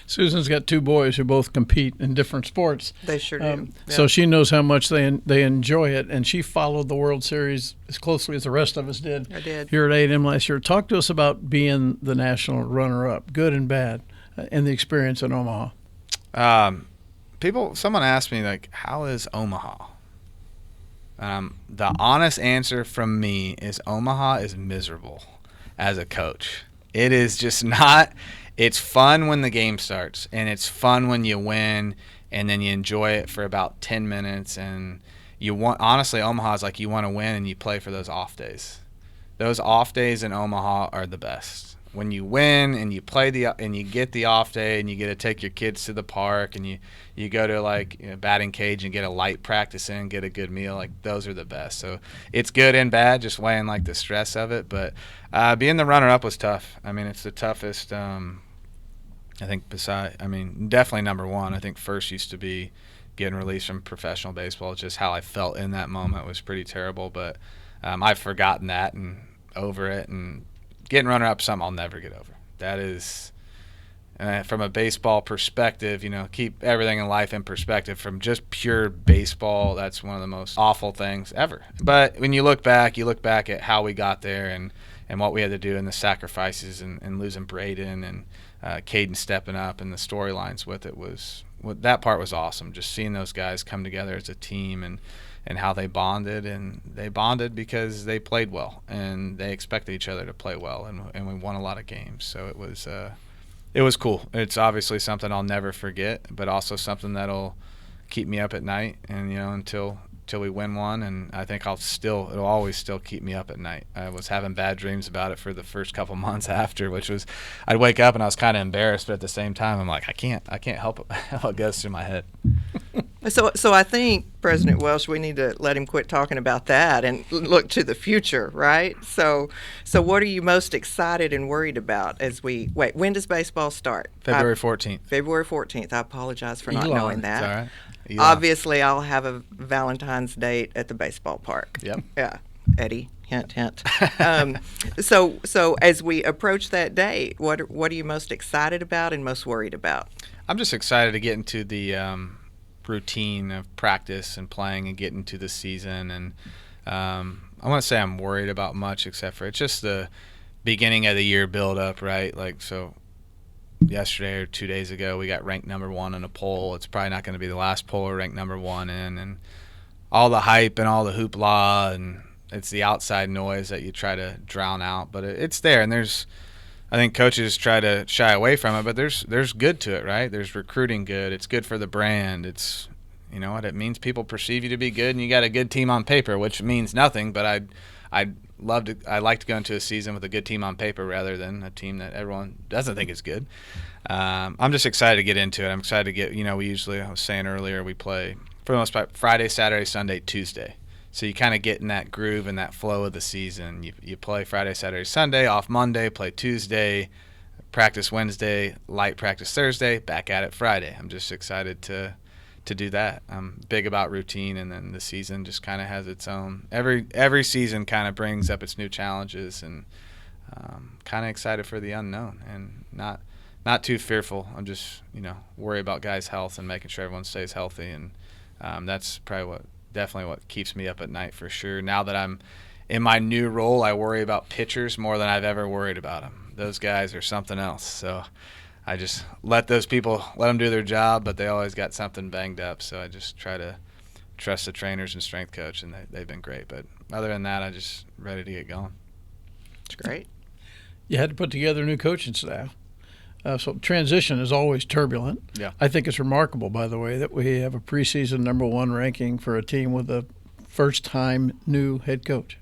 Susan's got 2 boys who both compete in different sports. They sure do. So she knows how much they enjoy it, and she followed the World Series as closely as the rest of us did. I did. Here at A&M last year. Talk to us about being the national runner-up, good and bad, and the experience in Omaha. Someone asked me, like, how is Omaha? The honest answer from me is Omaha is miserable as a coach. It is just not. It's fun when the game starts, and it's fun when you win, and then you enjoy it for about 10 minutes. And honestly, Omaha is like you want to win, and you play for those off days. Those off days in Omaha are the best. When you win and you play and you get the off day and you get to take your kids to the park and you go to batting cage and get a light practice in, get a good meal, like those are the best. So it's good and bad, just weighing like the stress of it. But being the runner-up was tough. I mean, it's the toughest. I think definitely number one. I think first used to be getting released from professional baseball. Just how I felt in that moment was pretty terrible. But I've forgotten that and over it, and getting runner-up is something I'll never get over. That is, from a baseball perspective, keep everything in life in perspective. From just pure baseball, that's one of the most awful things ever. But when you look back at how we got there and what we had to do and the sacrifices and losing Braden and Caden stepping up and the storylines with it that part was awesome. Just seeing those guys come together as a team and how they bonded, and they bonded because they played well and they expected each other to play well, and we won a lot of games. So it was cool. It's obviously something I'll never forget, but also something that'll keep me up at night, and until we win one, and I think it'll always still keep me up at night. I was having bad dreams about it for the first couple months after, which was I'd wake up and I was kind of embarrassed, but at the same time I'm like I can't help it how it goes through my head. So I think, President Welsh, we need to let him quit talking about that and look to the future, right? So what are you most excited and worried about as when does baseball start? February 14th. February 14th. I apologize for not knowing that. It's all right. Obviously, I'll have a Valentine's date at the baseball park. Yep. Yeah. Eddie, hint, hint. So as we approach that date, what are you most excited about and most worried about? I'm just excited to get into the routine of practice and playing and get into the season. And I want to say I'm worried about much, except for it's just the beginning of the year build up, right? Like, so yesterday or 2 days ago, we got ranked number 1 in a poll. It's probably not going to be the last poll we're ranked number 1 in, and all the hype and all the hoopla, and it's the outside noise that you try to drown out, but it's there. And I think coaches try to shy away from it, but there's good to it, right? There's recruiting good. It's good for the brand. It's, it means people perceive you to be good, and you got a good team on paper, which means nothing, but I like to go into a season with a good team on paper rather than a team that everyone doesn't think is good. I'm just excited to get into it. I'm excited to get, I was saying earlier, we play for the most part Friday, Saturday, Sunday, Tuesday. So you kind of get in that groove and that flow of the season. You play Friday, Saturday, Sunday, off Monday, play Tuesday, practice Wednesday, light practice Thursday, back at it Friday. I'm just excited to do that. I'm big about routine, and then the season just kind of has its own. Every season kind of brings up its new challenges, and kind of excited for the unknown and not too fearful. I'm just worry about guys' health and making sure everyone stays healthy, and that's probably definitely what keeps me up at night for sure. Now that I'm in my new role, I worry about pitchers more than I've ever worried about them. Those guys are something else. So I just let them do their job, but they always got something banged up. So I just try to trust the trainers and strength coach, and they've been great. But other than that, I'm just ready to get going. It's great. You had to put together a new coaching staff. So transition is always turbulent. Yeah. I think it's remarkable, by the way, that we have a preseason #1 ranking for a team with a first-time new head coach.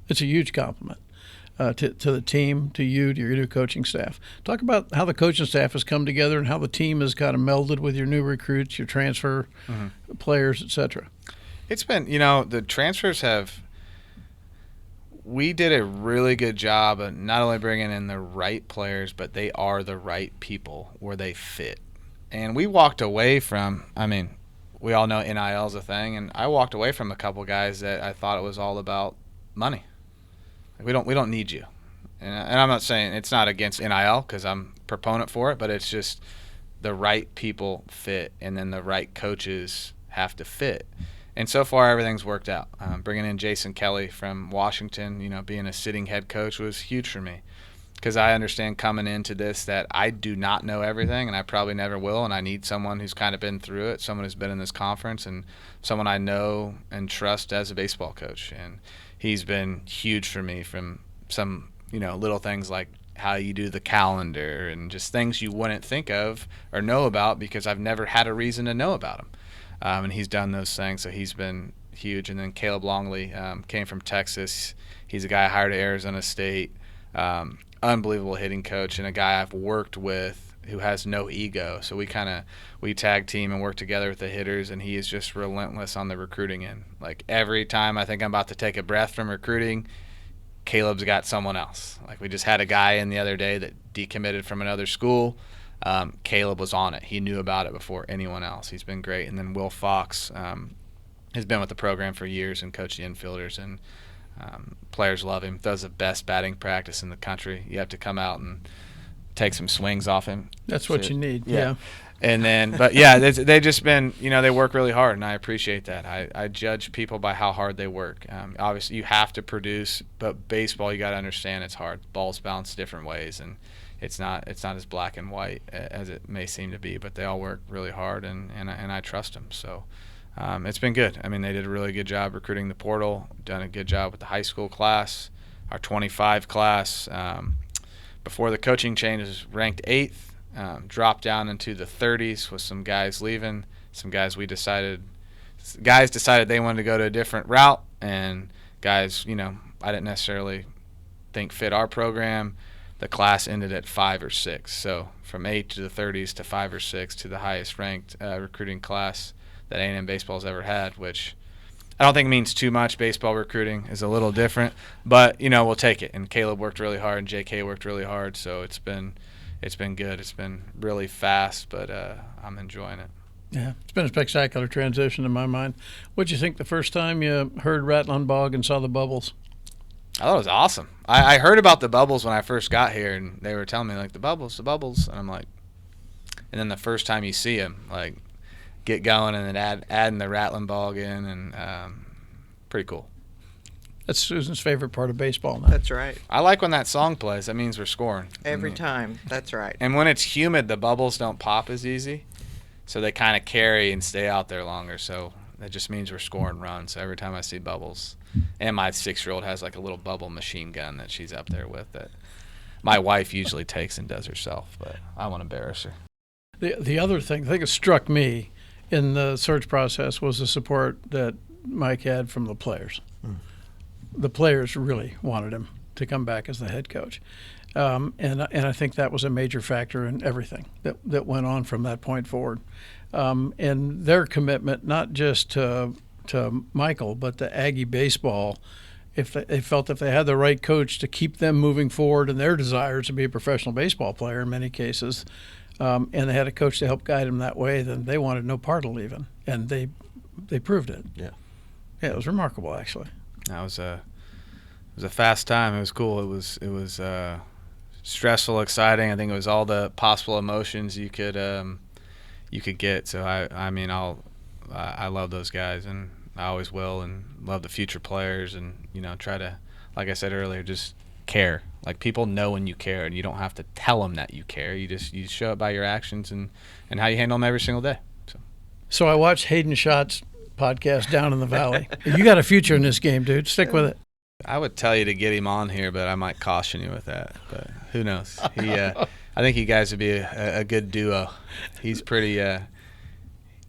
It's a huge compliment to the team, to you, to your new coaching staff. Talk about how the coaching staff has come together and how the team has kind of melded with your new recruits, your transfer players, et cetera. It's been, the transfers we did a really good job of not only bringing in the right players, but they are the right people where they fit. And we walked away from, we all know NIL is a thing, and I walked away from a couple guys that I thought it was all about money. We don't need you. And I'm not saying it's not against NIL because I'm a proponent for it, but it's just the right people fit, and then the right coaches have to fit. And so far, everything's worked out. Bringing in Jason Kelly from Washington, being a sitting head coach was huge for me because I understand coming into this that I do not know everything, and I probably never will, and I need someone who's kind of been through it, someone who's been in this conference, and someone I know and trust as a baseball coach. And he's been huge for me from some, little things like how you do the calendar and just things you wouldn't think of or know about because I've never had a reason to know about them. And he's done those things, so he's been huge. And then Caleb Longley came from Texas. He's a guy I hired at Arizona State, unbelievable hitting coach, and a guy I've worked with who has no ego. So we tag team and work together with the hitters, and he is just relentless on the recruiting end. Like every time I think I'm about to take a breath from recruiting, Caleb's got someone else. Like we just had a guy in the other day that decommitted from another school. Caleb was on it. He knew about it before anyone else. He's been great. And then Will Fox has been with the program for years and coached the infielders, and players love him. Does the best batting practice in the country. You have to come out and take some swings off him. That's what you need. Yeah. And then, but yeah, they just been, they work really hard, and I appreciate that. I judge people by how hard they work. Obviously, you have to produce, but baseball, you got to understand it's hard. Balls bounce different ways, and it's not as black and white as it may seem to be. But they all work really hard, and I trust them. So it's been good. They did a really good job recruiting the portal. Done a good job with the high school class, our 25 class. Before the coaching changes, ranked 8th. Dropped down into the 30s with some guys leaving. Some guys decided they wanted to go to a different route, and guys, I didn't necessarily think fit our program. The class ended at 5 or 6. So from 8 to the 30s to 5 or 6 to the highest ranked recruiting class that A&M baseball's ever had, which I don't think means too much. Baseball recruiting is a little different, but we'll take it. And Caleb worked really hard, and JK worked really hard, so it's been good. It's been really fast, but I'm enjoying it. Yeah, it's been a spectacular transition in my mind. What'd you think the first time you heard Rattling Bog and saw the bubbles? I thought it was awesome. I heard about the bubbles when I first got here, and they were telling me, like, the bubbles. And I'm like, and then the first time you see them, like, get going and then adding the Rattling Bog in, and pretty cool. That's Susan's favorite part of baseball now. That's right. I like when that song plays. That means we're scoring. Every time. That's right. And when it's humid, the bubbles don't pop as easy, so they kind of carry and stay out there longer. So that just means we're scoring runs. So every time I see bubbles, and my 6-year-old has like a little bubble machine gun that she's up there with that my wife usually takes and does herself, but I won't embarrass her. The other thing that struck me in the search process was the support that Mike had from the players. The players really wanted him to come back as the head coach. And I think that was a major factor in everything that went on from that point forward. And their commitment, not just to Michael, but to Aggie baseball, if they felt if they had the right coach to keep them moving forward in their desire to be a professional baseball player in many cases, and they had a coach to help guide them that way, then they wanted no part of leaving. And they proved it. Yeah, it was remarkable, actually. It was a fast time. It was cool. It was stressful, exciting. I think it was all the possible emotions you could get. So I love those guys, and I always will, and love the future players, and try to, like I said earlier, just care. Like, people know when you care, and you don't have to tell them that you care. You show it by your actions and how you handle them every single day. So I watched Hayden Schott's podcast Down in the Valley. You got a future in this game, dude. Stick with it. I would tell you to get him on here, but I might caution you with that. But who knows? I think you guys would be a good duo. He's pretty.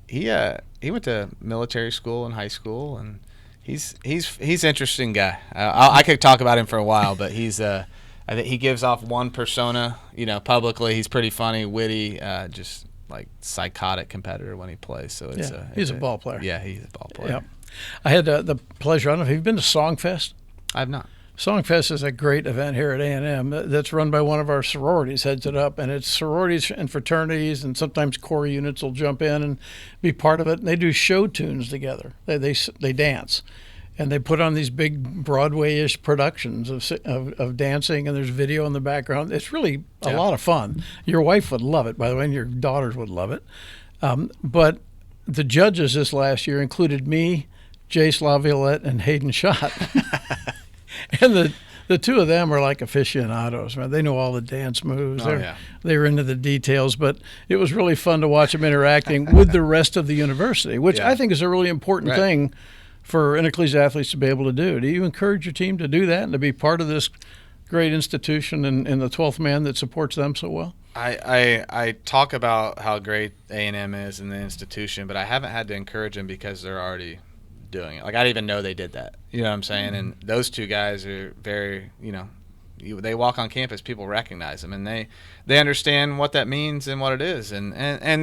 He went to military school and high school, and he's an interesting guy. I could talk about him for a while, but he's I think he gives off one persona. Publicly, he's pretty funny, witty, just like psychotic competitor when he plays. So he's a ball player. Yeah, he's a ball player. Yep. I had the pleasure. I don't know if you've been to Songfest. I've not. Songfest is a great event here at A&M that's run by one of our sororities, heads it up, and it's sororities and fraternities, and sometimes Corps units will jump in and be part of it. And they do show tunes together. They dance, and they put on these big Broadway-ish productions of dancing, and there's video in the background. It's really a lot of fun. Your wife would love it, by the way, and your daughters would love it. But the judges this last year included me, Jace LaViolette, and Hayden Schott. And the two of them are like aficionados, man. They know all the dance moves. They were into the details, but it was really fun to watch them interacting with the rest of the university, which I think is a really important thing for intercollegiate athletes to be able to do. Do you encourage your team to do that and to be part of this great institution and the 12th man that supports them so well? I talk about how great A&M is in the institution, but I haven't had to encourage them because they're already doing it. Like, I didn't even know they did that. You know what I'm saying? Mm-hmm. And those two guys are very, they walk on campus, people recognize them, and they understand what that means and what it is. And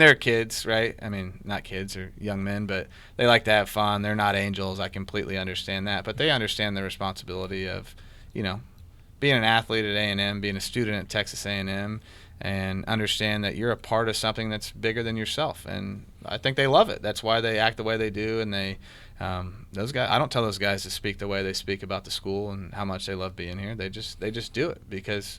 they're kids, right? I mean, not kids, or young men, but they like to have fun. They're not angels. I completely understand that. But they understand the responsibility of, being an athlete at A&M, being a student at Texas A&M, and understand that you're a part of something that's bigger than yourself. And I think they love it. That's why they act the way they do. And those guys, I don't tell those guys to speak the way they speak about the school and how much they love being here. They just do it because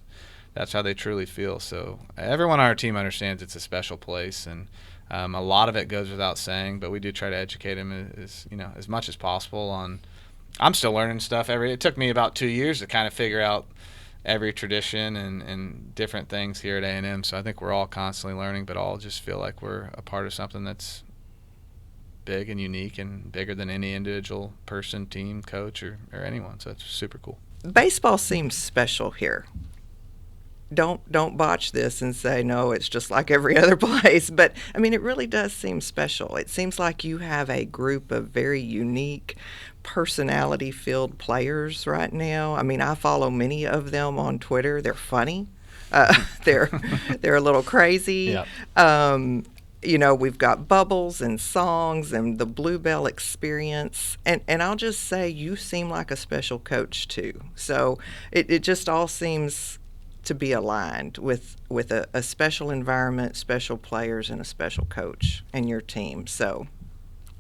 that's how they truly feel. So everyone on our team understands it's a special place, and a lot of it goes without saying, but we do try to educate them as much as possible on. I'm still learning stuff it took me about 2 years to kind of figure out every tradition and different things here at A&M. So I think we're all constantly learning, but all just feel like we're a part of something that's big and unique and bigger than any individual person, team, coach, or anyone. So it's super cool. Baseball seems special here. Don't botch this and say, no, it's just like every other place. But, I mean, it really does seem special. It seems like you have a group of very unique, personality-filled players right now. I mean, I follow many of them on Twitter. They're funny. They're a little crazy. Yep. We've got bubbles and songs and the Bluebell experience. And I'll just say, you seem like a special coach, too. So it just all seems to be aligned with a special environment, special players, and a special coach and your team. So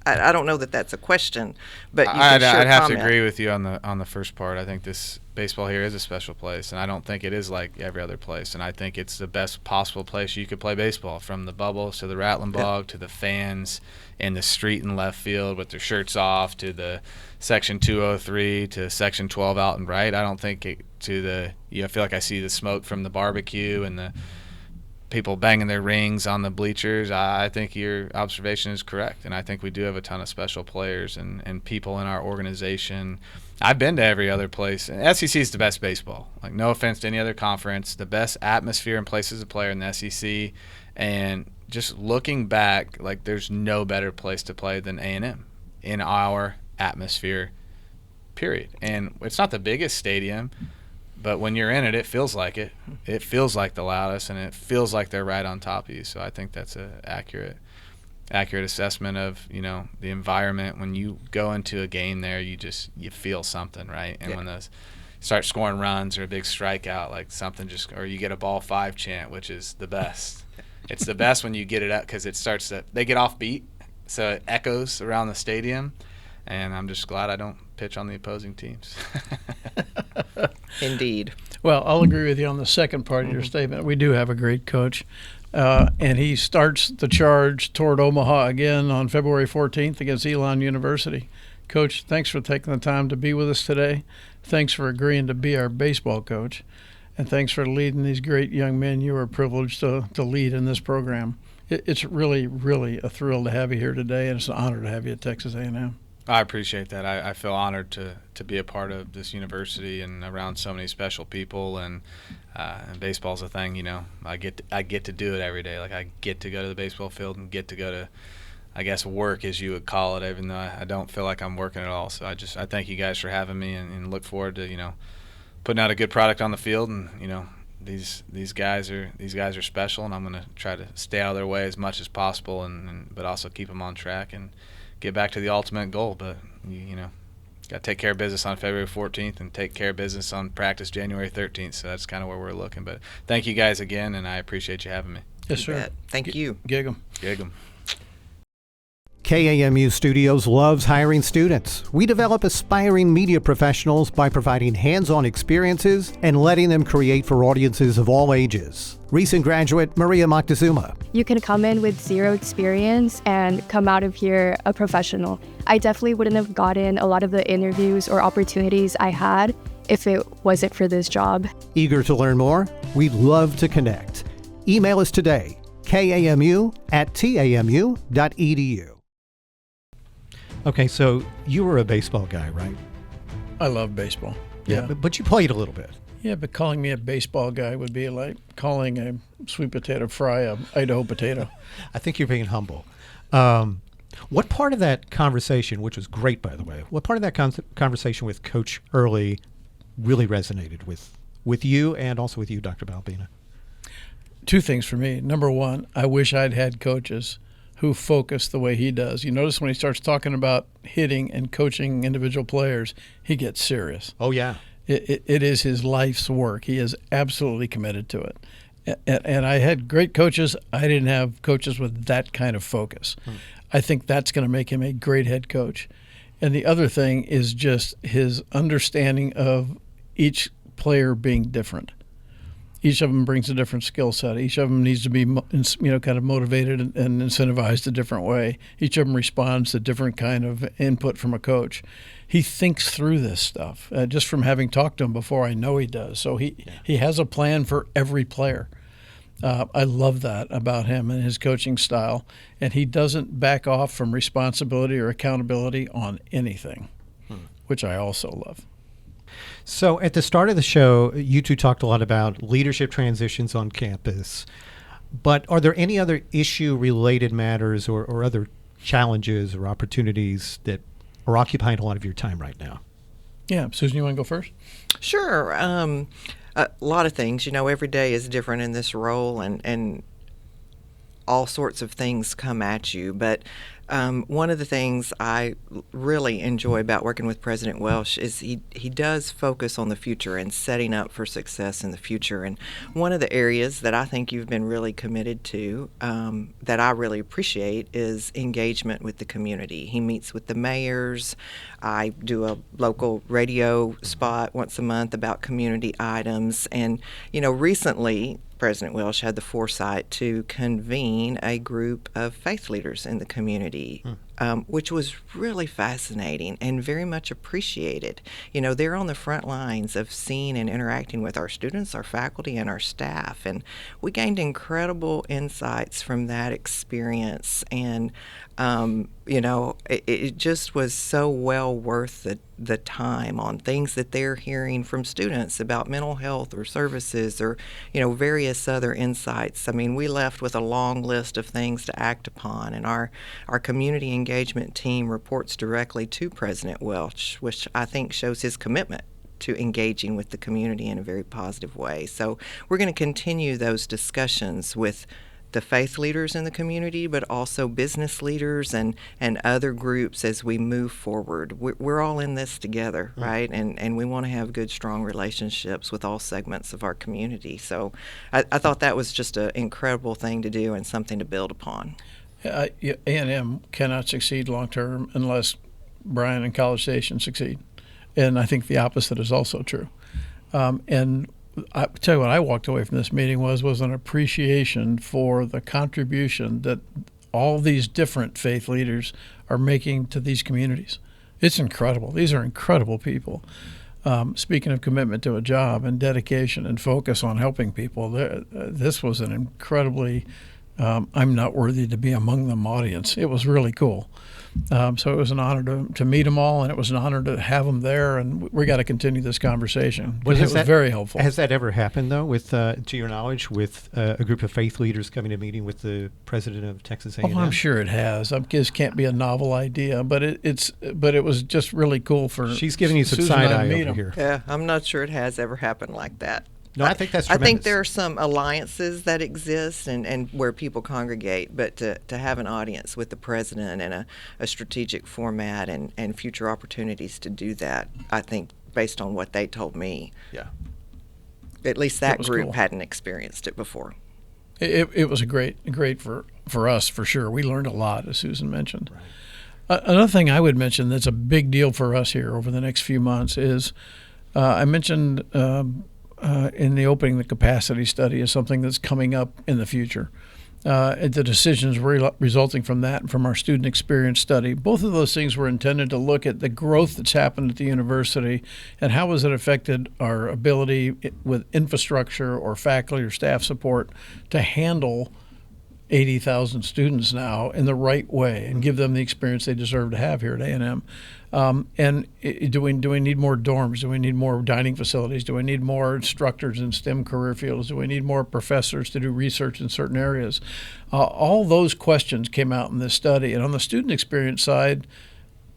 I don't know that that's a question, but you can I'd have comment. to agree with you on the first part. I think this baseball here is a special place, and I don't think it is like every other place. And I think it's the best possible place you could play baseball, from the bubbles to the Rattling Bog to the fans in the street and left field with their shirts off to the Section 203 to Section 12 out and right. I don't think I feel like I see the smoke from the barbecue and the people banging their rings on the bleachers. I think your observation is correct, and I think we do have a ton of special players and people in our organization. I've been to every other place. And SEC is the best baseball. Like, no offense to any other conference, the best atmosphere and places to play in the SEC. And just looking back, like, there's no better place to play than A&M in our atmosphere, period. And it's not the biggest stadium, but when you're in it, it feels like it. It feels like the loudest, and it feels like they're right on top of you. So I think that's an accurate assessment of the environment. When you go into a game there, you feel something, right? And when those start scoring runs or a big strikeout, like something or you get a ball 5 chant, which is the best. It's the best when you get it up, because they get off beat, so it echoes around the stadium. And I'm just glad I don't pitch on the opposing teams. Indeed. Well, I'll agree with you on the second part of your statement. We do have a great coach, and he starts the charge toward Omaha again on February 14th against Elon University. Coach, thanks for taking the time to be with us today. Thanks for agreeing to be our baseball coach, and thanks for leading these great young men you are privileged to lead in this program. It's really, really a thrill to have you here today, and it's an honor to have you at Texas A&M. I appreciate that. I feel honored to be a part of this university and around so many special people, and baseball's a thing, you know. I get to do it every day. Like, I get to go to the baseball field and get to go to, I guess, work, as you would call it, even though I don't feel like I'm working at all. So I thank you guys for having me, and look forward to, you know, putting out a good product on the field. And, you know, these guys are special, and I'm going to try to stay out of their way as much as possible, but also keep them on track and get back to the ultimate goal. But you know, got to take care of business on February 14th and take care of business on practice January 13th. So that's kind of where we're looking. But thank you guys again, and I appreciate you having me. Yes, sir. Thank you. Gig 'em. Gig 'em. KAMU Studios loves hiring students. We develop aspiring media professionals by providing hands-on experiences and letting them create for audiences of all ages. Recent graduate Maria Moctezuma. You can come in with zero experience and come out of here a professional. I definitely wouldn't have gotten a lot of the interviews or opportunities I had if it wasn't for this job. Eager to learn more? We'd love to connect. Email us today, kamu@tamu.edu. Okay, so you were a baseball guy, right? I love baseball. Yeah. But you played a little bit. Yeah, but calling me a baseball guy would be like calling a sweet potato fry a Idaho potato. I think you're being humble. What part of that conversation, which was great, by the way, what part of that conversation with Coach Earley really resonated with you and also with you, Dr. Ballabina? Two things for me. Number one, I wish I'd had coaches who focus the way he does. You notice when he starts talking about hitting and coaching individual players, he gets serious. Oh, yeah. It is his life's work. He is absolutely committed to it. And I had great coaches. I didn't have coaches with that kind of focus. I think that's going to make him a great head coach. And the other thing is just his understanding of each player being different. Each of them brings a different skill set. Each of them needs to be, kind of motivated and incentivized a different way. Each of them responds to different kind of input from a coach. He thinks through this stuff. Just from having talked to him before, I know he does. So he has a plan for every player. I love that about him and his coaching style. And he doesn't back off from responsibility or accountability on anything, which I also love. So at the start of the show, you two talked a lot about leadership transitions on campus. But are there any other issue-related matters or other challenges or opportunities that are occupying a lot of your time right now? Yeah. Susan, you want to go first? Sure. A lot of things. You know, every day is different in this role, and all sorts of things come at you. But one of the things I really enjoy about working with President Welsh is he does focus on the future and setting up for success in the future. And one of the areas that I think you've been really committed to, that I really appreciate, is engagement with the community. He meets with the mayors. I do a local radio spot once a month about community items. And, you know, recently President Welsh had the foresight to convene a group of faith leaders in the community, which was really fascinating and very much appreciated. You know, they're on the front lines of seeing and interacting with our students, our faculty, and our staff. And we gained incredible insights from that experience. And, you know, it just was so well worth the time on things that they're hearing from students about mental health or services or, you know, various other insights. I mean, we left with a long list of things to act upon, and our community engagement team reports directly to President Welsh, which I think shows his commitment to engaging with the community in a very positive way. So we're going to continue those discussions with the faith leaders in the community, but also business leaders and other groups as we move forward. We're all in this together, right? And we want to have good, strong relationships with all segments of our community. So I thought that was just an incredible thing to do and something to build upon. A&M cannot succeed long-term unless Bryan and College Station succeed. And I think the opposite is also true. And I tell you what I walked away from this meeting was an appreciation for the contribution that all these different faith leaders are making to these communities. It's incredible. These are incredible people. Speaking of commitment to a job and dedication and focus on helping people, this was an incredibly I'm not worthy to be among them audience. It was really cool. So it was an honor to meet them all, and it was an honor to have them there, and we got to continue this conversation because it was very helpful. Has that ever happened, though, with, to your knowledge, with a group of faith leaders coming to a meeting with the president of Texas A&M? Oh, I'm sure it has. This can't be a novel idea, but it was just really cool for She's giving you some Susan side and I eye to meet over 'em. here. Yeah, I'm not sure it has ever happened like that. No, I think that's I tremendous. think there are some alliances that exist and where people congregate, but to have an audience with the president and a strategic format and future opportunities to do that, I think based on what they told me, Yeah. at least that was group cool. hadn't experienced it before. It was great for us for sure. We learned a lot, as Susan mentioned. Another thing I would mention that's a big deal for us here over the next few months is I mentioned in the opening the capacity study is something that's coming up in the future. The decisions resulting from that and from our student experience study, both of those things were intended to look at the growth that's happened at the university and how has it affected our ability with infrastructure or faculty or staff support to handle 80,000 students now in the right way and give them the experience they deserve to have here at A&M. Do we need more dorms? Do we need more dining facilities? Do we need more instructors in STEM career fields? Do we need more professors to do research in certain areas? All those questions came out in this study. And on the student experience side,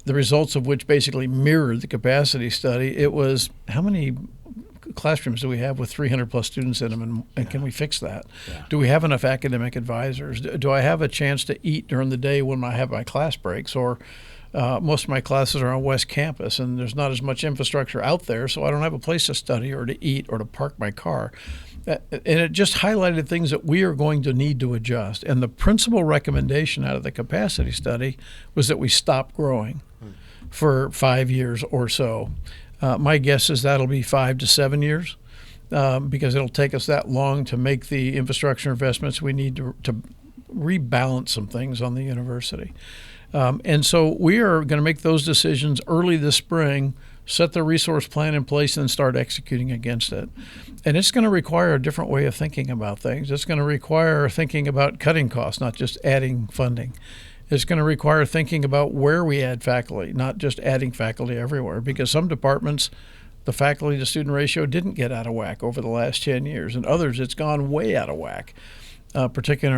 the results of which basically mirrored the capacity study, it was how many classrooms do we have with 300 plus students in them, and can we fix that? Yeah. Do we have enough academic advisors? Do I have a chance to eat during the day when I have my class breaks? Or most of my classes are on West Campus, and there's not as much infrastructure out there, so I don't have a place to study or to eat or to park my car. And it just highlighted things that we are going to need to adjust. And the principal recommendation out of the capacity study was that we stop growing for 5 years or so. My guess is that'll be 5 to 7 years because it'll take us that long to make the infrastructure investments we need to rebalance some things on the university. And so we are going to make those decisions early this spring, set the resource plan in place, and then start executing against it. And it's going to require a different way of thinking about things. It's going to require thinking about cutting costs, not just adding funding. It's going to require thinking about where we add faculty, not just adding faculty everywhere, because some departments, the faculty to student ratio didn't get out of whack over the last 10 years, and others it's gone way out of whack, particularly in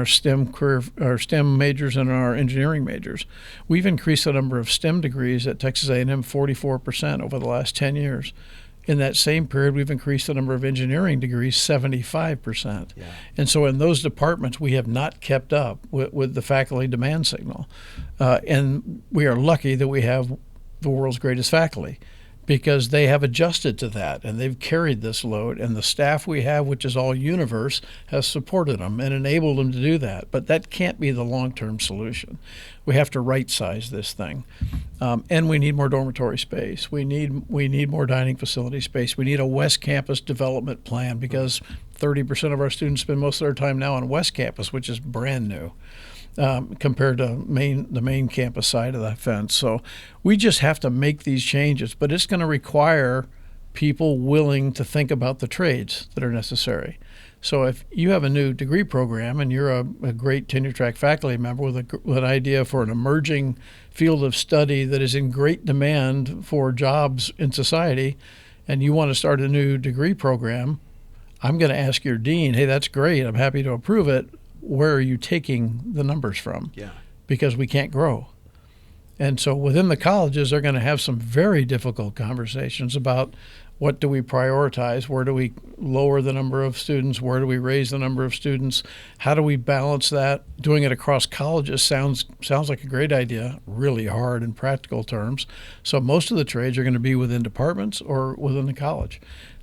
our STEM majors and our engineering majors. We've increased the number of STEM degrees at Texas A&M 44% over the last 10 years. In that same period, we've increased the number of engineering degrees 75%. Yeah. And so in those departments, we have not kept up with the faculty demand signal. And we are lucky that we have the world's greatest faculty because they have adjusted to that and they've carried this load. And the staff we have, which is all universe, has supported them and enabled them to do that. But that can't be the long-term solution. We have to right-size this thing. And we need more dormitory space. We need more dining facility space. We need a West Campus development plan because 30% of our students spend most of their time now on West Campus, which is brand new compared to the main campus side of the fence. So we just have to make these changes, but it's going to require people willing to think about the trades that are necessary. So if you have a new degree program and you're a great tenure track faculty member with an idea for an emerging field of study that is in great demand for jobs in society, and you want to start a new degree program, I'm going to ask your dean, hey, that's great, I'm happy to approve it. Where are you taking the numbers from? Yeah. Because we can't grow. And so within the colleges, they're going to have some very difficult conversations about what do we prioritize? Where do we lower the number of students? Where do we raise the number of students? How do we balance that? Doing it across colleges sounds like a great idea, really hard in practical terms. So most of the trades are going to be within departments or within the college.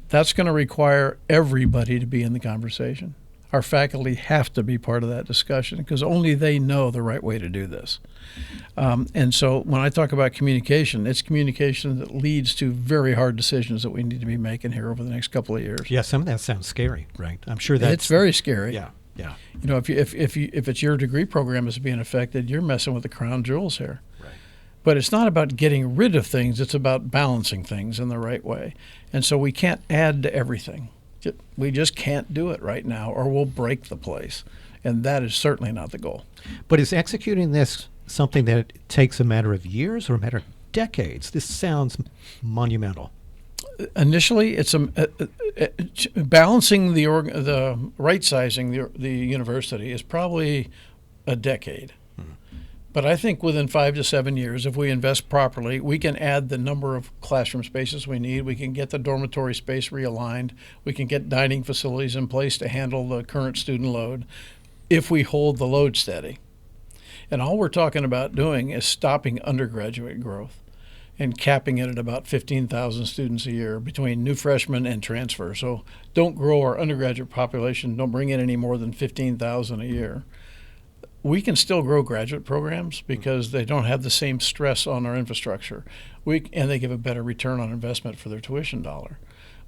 That's going to require everybody to be in the conversation. Our faculty have to be part of that discussion because only they know the right way to do this. And so when I talk about communication, it's communication that leads to very hard decisions that we need to be making here over the next couple of years. Yeah, some of that sounds scary, right? I'm sure that's... It's very scary. Yeah, yeah. You know, if it's your degree program is being affected, you're messing with the crown jewels here. Right. But it's not about getting rid of things. It's about balancing things in the right way. And so we can't add to everything. We just can't do it right now or we'll break the place. And that is certainly not the goal. But is executing this something that takes a matter of years or a matter of decades? This sounds monumental. Initially, it's balancing the right sizing the university is probably a decade. But I think within 5 to 7 years, if we invest properly, we can add the number of classroom spaces we need. We can get the dormitory space realigned. We can get dining facilities in place to handle the current student load if we hold the load steady. And all we're talking about doing is stopping undergraduate growth and capping it at about 15,000 students a year between new freshmen and transfer. So don't grow our undergraduate population. Don't bring in any more than 15,000 a year. We can still grow graduate programs because they don't have the same stress on our infrastructure. And they give a better return on investment for their tuition dollar,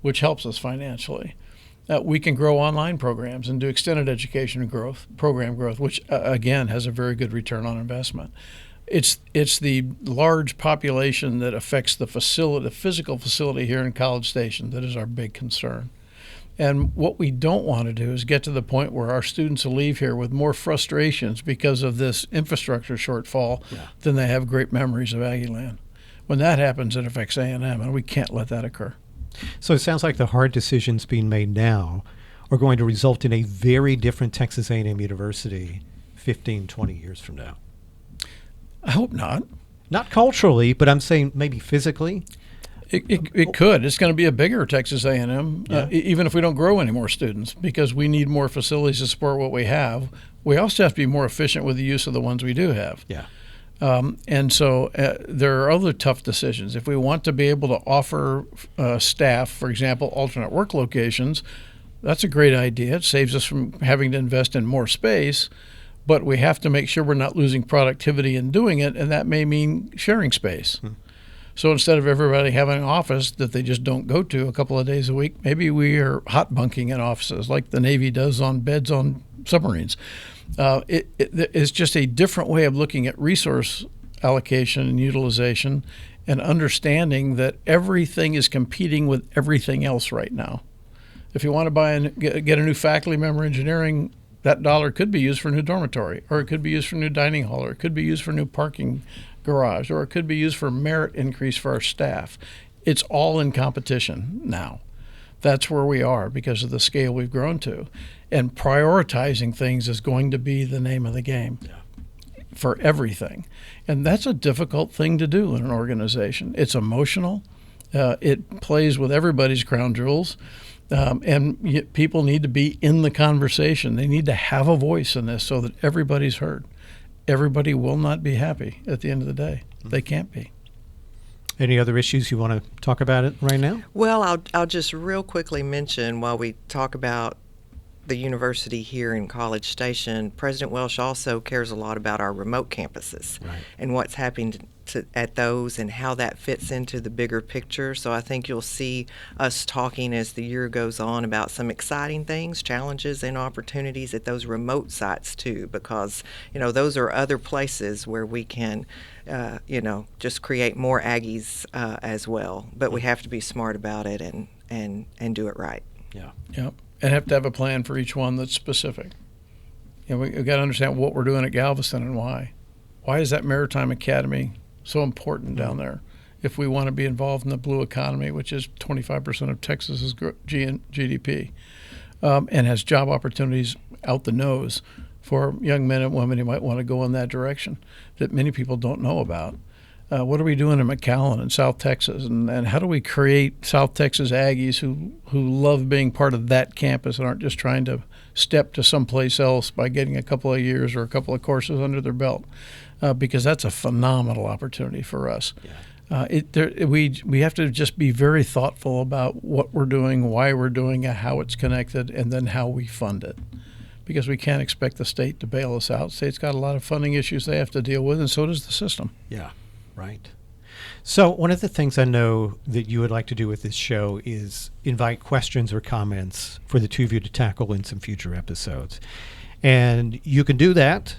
which helps us financially. We can grow online programs and do extended education program growth, which again has a very good return on investment. It's the large population that affects the physical facility here in College Station that is our big concern. And what we don't want to do is get to the point where our students will leave here with more frustrations because of this infrastructure shortfall than they have great memories of Aggieland. When that happens, it affects A&M, and we can't let that occur. So it sounds like the hard decisions being made now are going to result in a very different Texas A&M University 15, 20 years from now. I hope not. Not culturally, but I'm saying maybe physically. It could. It's going to be a bigger Texas A&M, even if we don't grow any more students, because we need more facilities to support what we have. We also have to be more efficient with the use of the ones we do have. Yeah. And so there are other tough decisions. If we want to be able to offer staff, for example, alternate work locations, that's a great idea. It saves us from having to invest in more space, but we have to make sure we're not losing productivity in doing it, and that may mean sharing space. So instead of everybody having an office that they just don't go to a couple of days a week, maybe we are hot bunking in offices like the Navy does on beds on submarines. It's just a different way of looking at resource allocation and utilization and understanding that everything is competing with everything else right now. If you want to get a new faculty member in engineering, that dollar could be used for a new dormitory, or it could be used for a new dining hall, or it could be used for new parking garage, or it could be used for merit increase for our staff. It's all in competition now. That's where we are because of the scale we've grown to. And prioritizing things is going to be the name of the game for everything. And that's a difficult thing to do in an organization. It's emotional. It plays with everybody's crown jewels. And people need to be in the conversation. They need to have a voice in this so that everybody's heard. Everybody will not be happy at the end of the day. They can't be. Any other issues you want to talk about it right now? Well, I'll just real quickly mention while we talk about the university here in College Station, President Welsh also cares a lot about our remote campuses and what's happening at those and how that fits into the bigger picture. So I think you'll see us talking as the year goes on about some exciting things, challenges, and opportunities at those remote sites too, because those are other places where we can just create more Aggies as well. But we have to be smart about it and do it right. Yeah. Yep. And have to have a plan for each one that's specific. We've got to understand what we're doing at Galveston and why. Why is that Maritime Academy so important down there? If we want to be involved in the blue economy, which is 25% of Texas's GDP, and has job opportunities out the nose for young men and women who might want to go in that direction that many people don't know about. What are we doing in McAllen and South Texas? And how do we create South Texas Aggies who love being part of that campus and aren't just trying to step to someplace else by getting a couple of years or a couple of courses under their belt? Because that's a phenomenal opportunity for us. We have to just be very thoughtful about what we're doing, why we're doing it, how it's connected, and then how we fund it. Because we can't expect the state to bail us out. The state's got a lot of funding issues they have to deal with, and so does the system. Yeah. Right. So one of the things I know that you would like to do with this show is invite questions or comments for the two of you to tackle in some future episodes. And you can do that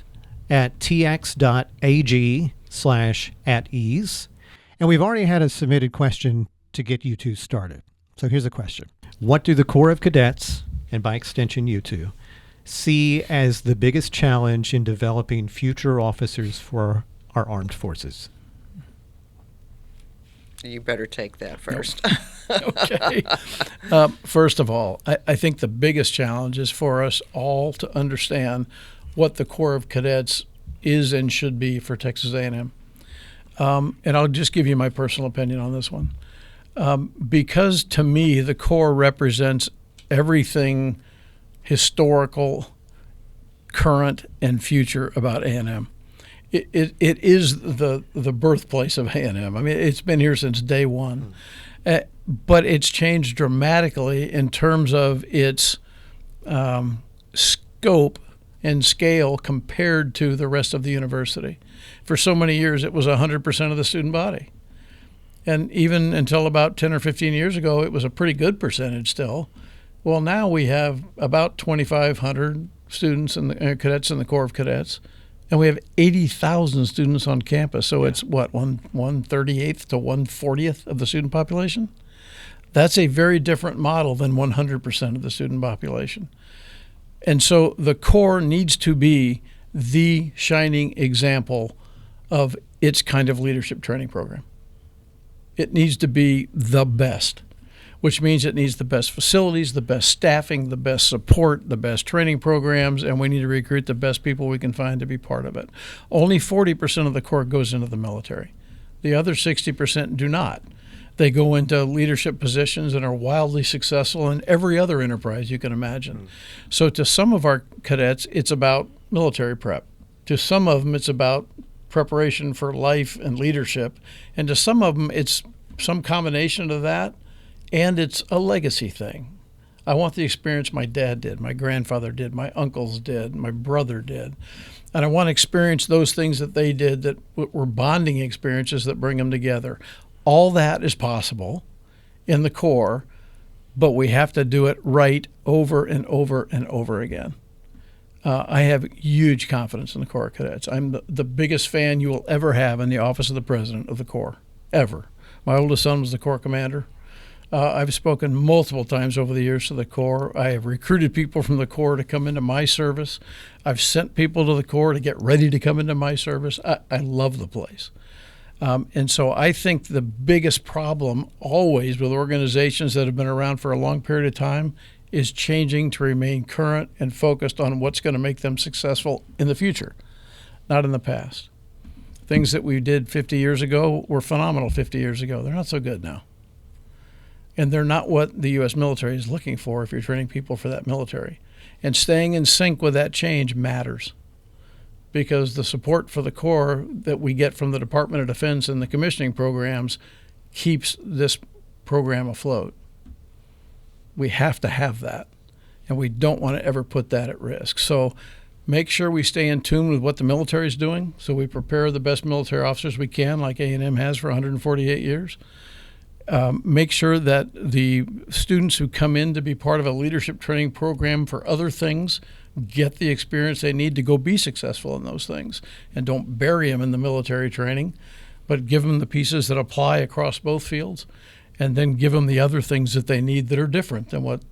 at tx.ag/@ease. And we've already had a submitted question to get you two started. So here's a question. What do the Corps of Cadets, and by extension you two, see as the biggest challenge in developing future officers for our armed forces? You better take that first. Okay. First of all, I think the biggest challenge is for us all to understand what the Corps of Cadets is and should be for Texas A&M. And I'll just give you my personal opinion on this one. Because to me, the Corps represents everything historical, current, and future about A&M. It is the birthplace of A&M. I mean, it's been here since day one. But it's changed dramatically in terms of its scope and scale compared to the rest of the university. For so many years, it was 100% of the student body. And even until about 10 or 15 years ago, it was a pretty good percentage still. Well, now we have about 2,500 students and cadets in the Corps of Cadets, and we have 80,000 students on campus. So it's what, 1/38th to 1/40th of the student population? That's a very different model than 100% of the student population. And so the Corps needs to be the shining example of its kind of leadership training program. It needs to be the best, which means it needs the best facilities, the best staffing, the best support, the best training programs, and we need to recruit the best people we can find to be part of it. Only 40% of the Corps goes into the military. The other 60% do not. They go into leadership positions and are wildly successful in every other enterprise you can imagine. So to some of our cadets, it's about military prep. To some of them, it's about preparation for life and leadership. And to some of them, it's some combination of that, and it's a legacy thing. I want the experience my dad did, my grandfather did, my uncles did, my brother did. And I want to experience those things that they did that were bonding experiences that bring them together. All that is possible in the Corps, but we have to do it right over and over and over again. I have huge confidence in the Corps of Cadets. I'm the biggest fan you will ever have in the office of the President of the Corps, ever. My oldest son was the Corps commander. I've spoken multiple times over the years to the Corps. I have recruited people from the Corps to come into my service. I've sent people to the Corps to get ready to come into my service. I love the place. And so I think the biggest problem always with organizations that have been around for a long period of time is changing to remain current and focused on what's going to make them successful in the future, not in the past. Things that we did 50 years ago were phenomenal 50 years ago. They're not so good now. And they're not what the U.S. military is looking for if you're training people for that military. And staying in sync with that change matters, because the support for the Corps that we get from the Department of Defense and the commissioning programs keeps this program afloat. We have to have that, and we don't want to ever put that at risk. So make sure we stay in tune with what the military is doing, so we prepare the best military officers we can, like A&M has for 148 years. Make sure that the students who come in to be part of a leadership training program for other things get the experience they need to go be successful in those things, and don't bury them in the military training, but give them the pieces that apply across both fields, and then give them the other things that they need that are different than what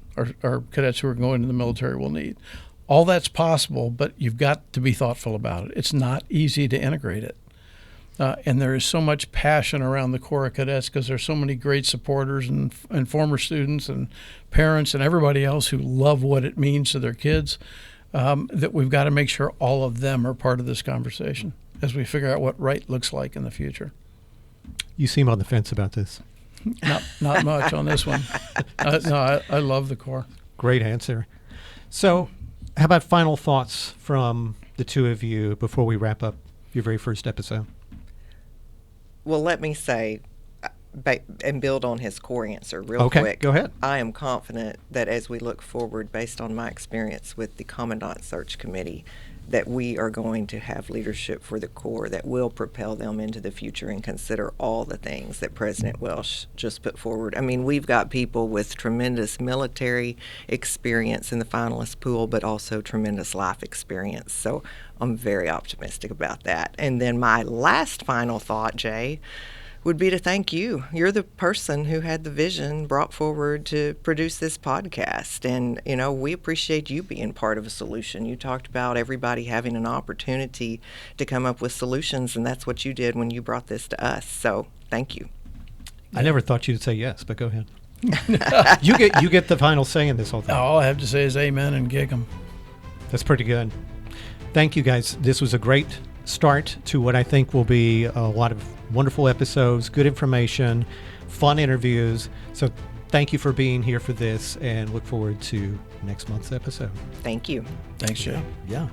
our cadets who are going to the military will need. All that's possible, but you've got to be thoughtful about it. It's not easy to integrate it. And there is so much passion around the Corps of Cadets because there's so many great supporters and former students and parents and everybody else who love what it means to their kids, that we've got to make sure all of them are part of this conversation as we figure out what right looks like in the future. You seem on the fence about this. Not much on this one. No, I love the Corps. Great answer. So how about final thoughts from the two of you before we wrap up your very first episode? Well, let me say, and build on his Corps answer real quick. Okay, go ahead. I am confident that as we look forward, based on my experience with the Commandant Search Committee, that we are going to have leadership for the Corps that will propel them into the future and consider all the things that President Welsh just put forward. I mean, we've got people with tremendous military experience in the finalist pool, but also tremendous life experience. So I'm very optimistic about that. And then my last final thought, Jay, would be to thank you. You're the person who had the vision brought forward to produce this podcast. And, we appreciate you being part of a solution. You talked about everybody having an opportunity to come up with solutions, and that's what you did when you brought this to us. So thank you. I never thought you'd say yes, but go ahead. You get the final say in this whole thing. All I have to say is amen and gig 'em. That's pretty good. Thank you, guys. This was a great start to what I think will be a lot of wonderful episodes, good information, fun interviews. So thank you for being here for this, and look forward to next month's episode. Thank you. Thanks, Jay. Yeah.